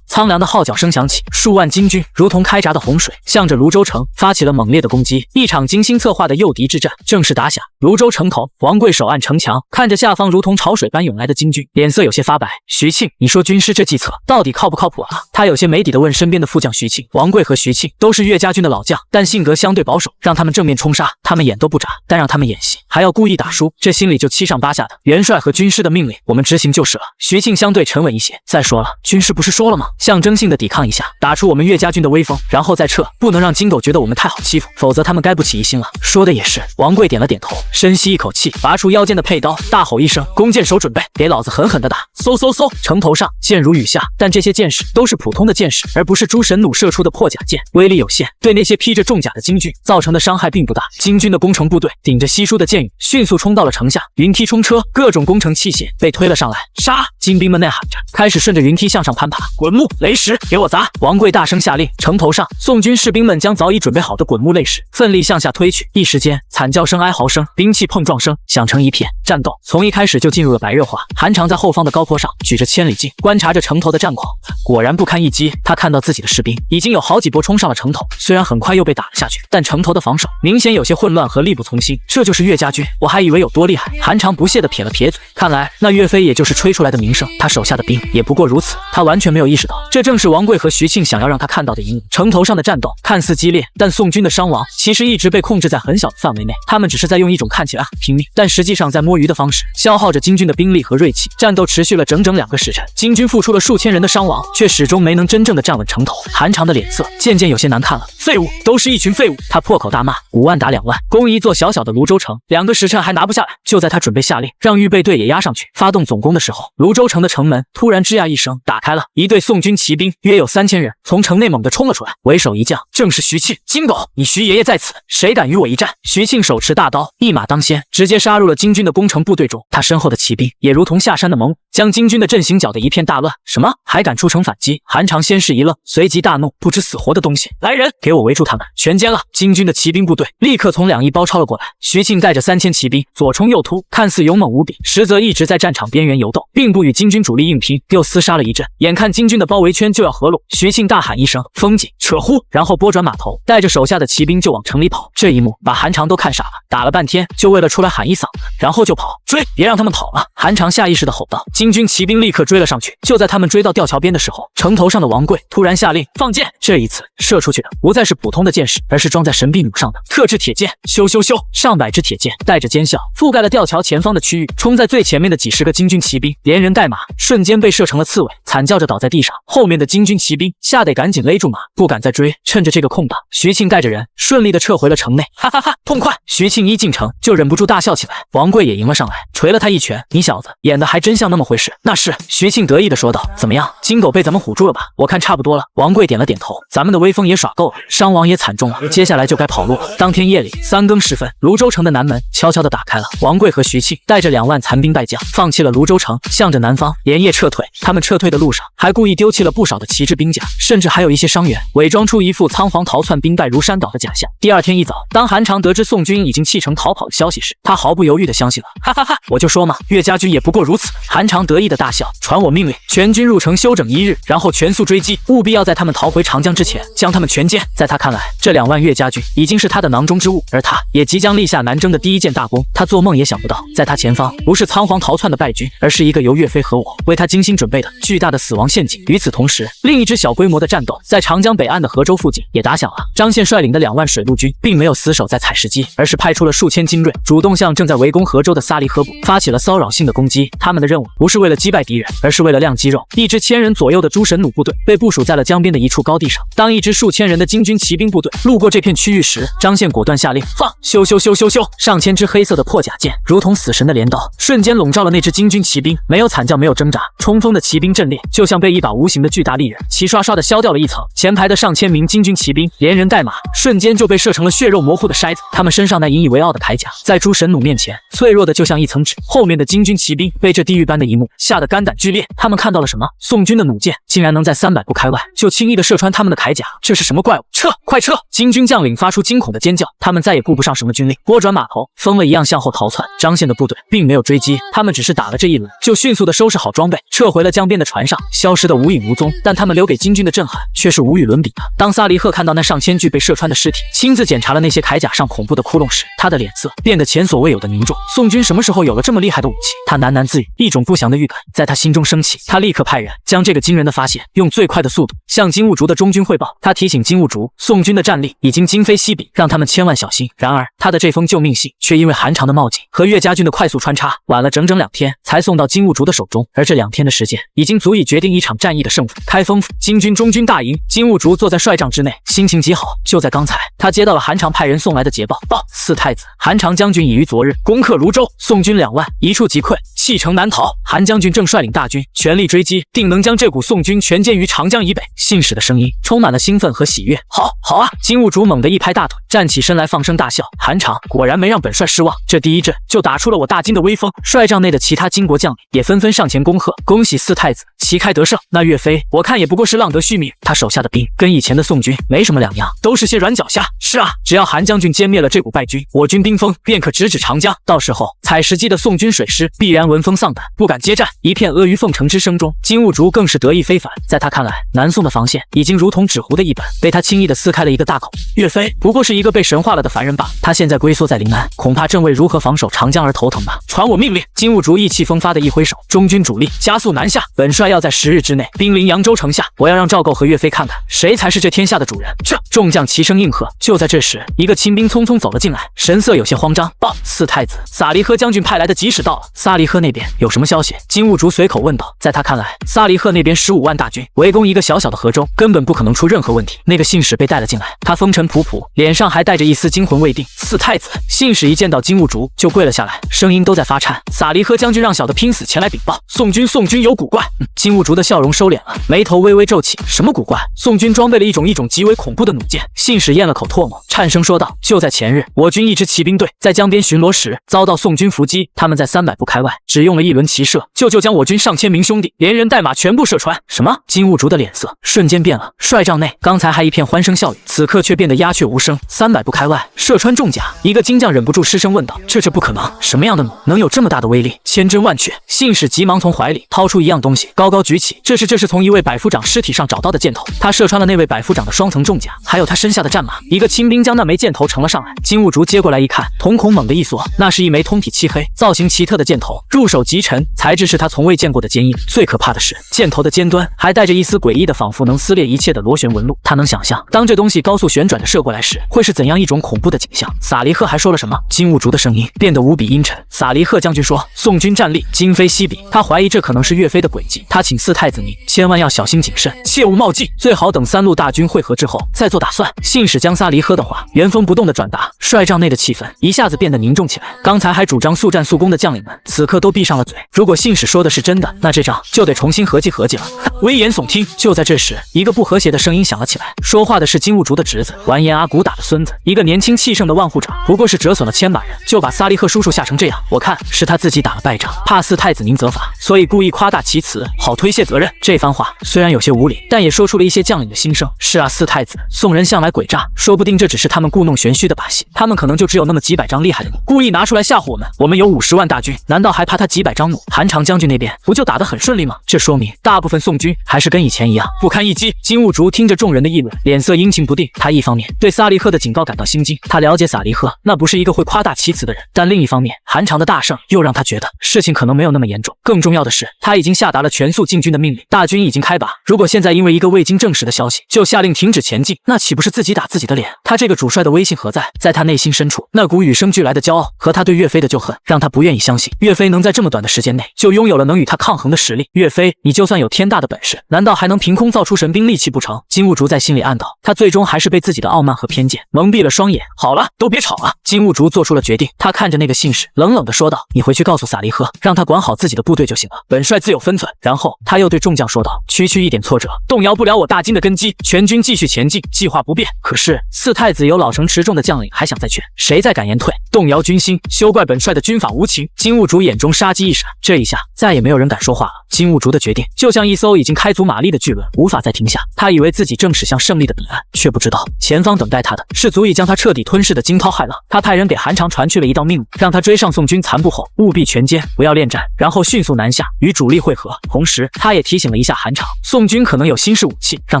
苍凉的号角声响起，数万金军如同开闸的洪水，向着泸州城发起了猛烈的攻击。一场精心策划的诱敌之战正式打响。泸州城头，王贵手按城墙，看着下方如同潮水般涌来的金军，脸色有有些发白。徐庆，你说军师这计策到底靠不靠谱啊？他有些没底的问身边的副将徐庆。王贵和徐庆都是岳家军的老将，但性格相对保守，让他们正面冲杀，他们眼都不眨；但让他们演戏，还要故意打输，这心里就七上八下的。元帅和军师的命令，我们执行就是了。徐庆相对沉稳一些。再说了，军师不是说了吗？象征性的抵抗一下，打出我们岳家军的威风，然后再撤，不能让金狗觉得我们太好欺负，否则他们该不起疑心了。说的也是。王贵点了点头，深吸一口气，拔出腰间的佩刀，大吼一声：“弓箭手准备，给老子狠狠的打！”嗖嗖嗖，城头上箭如雨下，但这些箭矢都是普通的箭矢，而不是诸神弩射出的破甲箭，威力有限，对那些披着重甲的金军造成的伤害并不大。金军的攻城部队顶着稀疏的箭雨，迅速冲到了城下，云梯冲车，各种工程器械被推了上来。杀！金兵们呐喊着，开始顺着云梯向上攀爬。滚木、雷石，给我砸！王贵大声下令。城头上，宋军士兵们将早已准备好的滚木、雷石奋力向下推去，一时间，惨叫声、哀嚎声、兵器碰撞声响成一片。战斗从一开始就进入了白热化。韩长在后方的高坡上举着千里镜，观察着城头的战况，果然不堪一击。他看到自己的士兵已经有好几波冲上了城头，虽然很快又被打了下去，但城头的防守明显有些混乱和力不从心。这就是岳家军，我还以为有多厉害。韩长不屑地撇了撇嘴，看来那岳飞也就是吹出来的名声，他手下的兵也不过如此。他完全没有意识到，这正是王贵和徐庆想要让他看到的一幕。城头上的战斗看似激烈，但宋军的伤亡其实一直被控制在很小的范围内，他们只是在用一种看起来很拼命，但实际上在摸鱼的方式消耗着金军的兵力和锐气。战斗持续了整整2个时辰，金军付出了数千人的伤亡，却始终没能真正的站稳城头。韩长的脸色渐渐有些难看了，废物，都是一群废物！他破口大骂：5万打2万，攻一座小小的泸州城，2个时辰还拿不下来。就在他准备下令让预备队也压上去发动总攻的时候，泸州城的城门突然吱呀一声打开了，一队宋军骑兵约有3000人从城内猛地冲了出来，为首一将正是徐庆。金狗，你徐爷爷在此，谁敢与我一战？徐庆手持大刀，一马当先，直接杀入了金军的攻城部队中。他身后的骑兵也如同下山的猛虎，将金军的阵型搅得一片大乱。什么？还敢出城反击？韩长先是一愣，随即大怒：不知死活的东西！来人，给我围住他们，全歼了！金军的骑兵部队立刻从2翼包抄了过来。徐庆带着3000骑兵左冲右突，看似勇猛无比，实则一直在战场边缘游斗，并不与金军主力硬拼，又厮杀了一阵。眼看金军的包围圈就要合拢，徐庆大喊一声：风紧，扯呼！然后拨转马头，带着手下的骑兵就往城里跑。这一幕把韩长都看傻了，打了半天就为了出来喊一嗓子，然后就跑。追！别让他们跑了！韩长下意识地吼道。金军骑兵立刻追了上去。就在他们追到吊桥边的时候，城头上的王贵突然下令放箭。这一次射出去的不再是普通的箭矢，而是装在神臂弩上的特制铁箭。咻咻咻，上百支铁箭带着尖啸覆盖了吊桥前方的区域，冲在最前面的几十个金军骑兵连人带马瞬间被射成了刺猬，惨叫着倒在地上。后面的金军骑兵吓得赶紧勒住马，不敢再追。趁着这个空档，徐庆带着人顺利地撤回了城内。哈哈哈，痛快！徐庆一进城就忍不住大笑起来。王贵也迎了上来，捶了他一拳：你小子演的还真像那么回事。那是，徐庆得意地说道。怎么样，金狗被咱们唬住了吧？我看差不多了。王贵点了点头。咱们的威风也耍够了，伤亡也惨重了，接下来就该跑路了。当天夜里3更时分，泸州城的南门悄悄地打开了。王贵和徐庆带着2万残兵败将，放弃了泸州城，向着南方连夜撤退。他们撤退的路上还故意丢弃了不少的旗帜兵甲，甚至还有一些伤员伪装出一副仓皇逃窜、兵败如山倒的假象。第二天一早，当韩长得知宋军已经弃城逃跑的消息时，他毫不犹豫地相信了。哈哈哈，我就说嘛，岳家军也不过如此。韩长得意地大笑，传我命令，全军入城休整1日，然后全速追击，务必要在他们逃回长江之前将他们全歼。在他看来，这2万岳家军已经是他的囊中之物，而他也即将立下南征的第一件大功。他做梦也想不到，在他前方不是仓皇逃窜的败军，而是一个由岳飞和我为他精心准备的巨大的死亡陷阱。与此同时，另一支小规模的战斗在长江北岸的河州附近也打响了。张宪率领的2万水陆军并没有死守在采石矶，而是派出了数千精锐，主动向正在围攻河州的萨利赫部发起了骚扰性的攻击。他们的任务不是为了击败敌人，而是为了亮肌肉。一支1000人左右的诸神弩部队被部署在了江边的一处高地上。当一支数千人的金军骑兵部队路过这片区域时，张宪果断下令放！咻咻咻咻咻，上千支黑色的破甲箭如同死神的镰刀，瞬间笼罩了那支金军骑兵。没有惨叫，没有挣扎，冲锋的骑兵阵列就像被一把无形的巨大利刃齐刷刷地削掉了一层。前排的上千名金军骑兵连人带马瞬间就被射成了血肉模糊的筛子，他们身上那引以为傲的铠甲在诸神弩面前脆弱的就像一层纸。后面的金军骑兵被这地狱般的一幕吓得肝胆俱裂，他们看到了什么？宋军的弩箭竟然能在300步开外就轻易地射穿他们的铠甲，这是什么怪物？撤，快撤！金军将领发出惊恐的尖叫，他们再也顾不上什么军令，拨转马头，疯了一样向后逃窜。张宪的部队并没有追击，他们只是打了这一轮，就迅速的收拾好装备，撤回了江边的船上，消失的无影无踪。但他们留给金军的震撼却是无与伦比的。当萨利赫看到那上千具被射穿的尸体，亲自检查了那些铠甲上恐怖的窟窿时，他的脸色变得前所未有的凝重。宋军什么时候有了这么厉害的武器？他喃喃自语，一种不祥的预感在他心中升起。他立刻派人将这个惊人的发现用最快的速度向金兀术的中军汇报。他提醒金兀术，宋军的战力已经今非昔比，让他们千万小心。然而他的这封救命信却因为韩长的冒进和岳家军的快速穿插，晚了整整2天才送到金兀术的手中。而这2天的时间已经足以决定一场战役的胜负。开封府，金军中军大营，金兀术坐在帅帐之内，心情极好。就在刚才，他接到了韩长派人送来的捷报，四太子韩长将军已于昨日攻克泸州，宋军2万，一触即溃，弃城难逃。韩将军正率领大军全力追击，定能将这股宋军全歼于长江以北。信使的声音充满了兴奋和喜悦。好啊！金兀术猛地一拍大腿，站起身来放声大笑。韩长果然没让本帅失望，这第一阵就打出了我大金的威风。帅帐内的其他金国将领也纷纷上前恭贺，恭喜四太子旗开得胜。那岳飞我看也不过是浪得虚名，他手下的兵跟以前的宋军没什么两样，都是些软脚虾。是啊，只要韩将军歼灭了这股败军，我军兵锋便可直指长江，到时候采石矶的宋军水师必然闻风丧胆，不敢接战。一片阿谀奉承之声中，金兀术更是得意非凡。在他看来，南宋的防线已经如同纸糊的一本，被他轻易的撕开了一个大口。岳飞不过是一个被神化了的凡人罢了，他现在龟缩在临安，恐怕正为如何防守长江而头疼吧。传我命令！金兀术意气风发的一挥手，中军主力加速南下，本帅要在10日之内兵临扬州城下，我要让赵构和岳飞看看谁才是这天下的主人。这众将齐声应和。就在这时，一个亲兵匆匆走了进来，神色有些慌张。报，四太子萨利赫将军派来的急使到了。萨利赫那边有什么消息？金兀术随口问道。在他看来，萨利赫那边15万大军围攻一个小小的河州，根本不可能出任何问题。那个信使被带了进来，他风尘仆仆，脸上还带着一丝惊魂未定。四太子，信使一见到金兀术就跪了下来，声音都在发颤。萨利赫将军让小的拼死前来禀报，宋军有古怪。金兀术的笑容收敛了，眉头微微皱起。什么古怪？宋军装备了一种极为恐怖的弩箭。信使咽了口唾沫，颤声说道：就在前日，我军一支骑兵队在江边巡逻时遭到宋军伏击，他们在300步开外只用了1轮齐射，就将我军上千名兄弟连人带马全部射穿。什么？金兀术的脸色瞬间变了。帅帐内刚才还一片欢声笑语，此刻却变得鸦雀无声。300步开外射穿重甲，一个金将忍不住失声问道：这不可能，什么样的弩能有这么大的威力？千真万确。信使急忙从怀里掏出一样东西，高高举起，这是从一位百夫长尸体上找到的箭头，他射穿了那位百夫长的双层重甲，还有他身下的战马。一个亲兵将那枚箭头呈了上来，金兀术接过来一看，瞳孔猛地一缩，那是一枚通体漆黑、造型奇特的箭头，入手极沉，材质是他从未见过的坚硬。最可怕的是，箭头的尖端还带着一丝诡异的，仿佛能撕裂一切的螺旋纹路。他能想象，当这东西高速旋转着射过来时，会是怎样一种恐怖的景象。萨利赫还说了什么？金兀术的声音变得无比阴沉。萨利赫将军说，宋军战力今非昔比，他怀疑这可能是岳飞的诡计。他请四太子您千万要小心谨慎，切勿冒进，最好等3路大军汇合之后再做打算。信使将萨利赫的话原封不动地转达，帅帐内的气氛一下子变得凝重起来。刚才还主张速战速攻的将领们，此刻都闭上了嘴。如果信使说的是真的，那这仗就得重新合计了。危言耸听。就在这时，一个不和谐的声音响了起来，说话的是金兀术的侄子完颜阿骨打的孙子，一个年轻气盛的万户长，不过是折损了千把人，就把萨利赫叔叔吓成这样。我看是他自己打了败仗，怕四太子您责罚，所以故意夸大其词，好推卸责任。这番话虽然有些无理，但也说出了一些将领的心声。是啊，四太子，宋人向来诡诈，说不定这只是他们故弄玄虚的把戏，他们可能就只有那么几百张厉害的弩，故意拿出来吓唬我们。我们有50万大军，难道还怕他几百张弩？韩长将军那边不就打得很顺利吗？这说明大部分宋军还是跟以前一样不堪一击。金兀术听着众人的议论，脸色阴晴不定。他一方面对萨利赫的警告感到心惊，他了解萨利赫那不是一个会夸大其词的人，但另一方面，韩长的大胜又让他觉得事情可能没有那么严重。更重要的是，他已经下达了全速进军的命令，大军已经开拔。如果现在因为一个未经证实的消息就下令停止前进，那岂不是自己打自己的脸？他这个主帅的威信何在？在他内心深处，那股与生俱来的骄傲和他对岳飞的旧恨，让他不愿意相信岳飞能在这么短的时间内就拥有了能与他抗衡的实力。岳飞，你就算有天大的本事，难道还能凭空造出神兵利器不成？金兀术在心里暗道，他最终还是被自己的傲慢和偏见蒙蔽了双眼。好了，都别吵了。金兀术做出了决定，他看着那个信使，冷冷地说道：你回去告诉萨利赫，让他管好自己的部队就行了，本帅自有分寸。然后他又对众将说道：区区一点挫折，动摇不了我大金的根基，全军继续前进，计划不变。可是四太子有老成持重的将领还想再劝，谁再敢言退，动摇军心，休怪本帅的军法无情。金兀术眼中杀机一闪，这一下再也没有人敢说话了。金兀术的决定就像一艘已经开足马力的巨轮，无法再停下。他以为自己正驶向胜利的彼然却不知道前方等待他的是足以将他彻底吞噬的惊涛骇浪。他派人给韩长传去了一道命令，让他追上宋军残部后务必全歼，不要恋战，然后迅速南下与主力会合。同时他也提醒了一下韩长，宋军可能有新式武器，让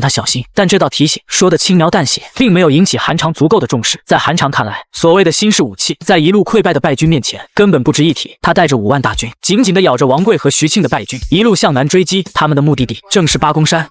他小心。但这道提醒说的轻描淡写，并没有引起韩长足够的重视。在韩长看来，所谓的新式武器在一路溃败的败军面前根本不值一提。他带着5万大军紧紧地咬着王贵和徐庆的败军，一路向南追击，他们的目的地正是八公山。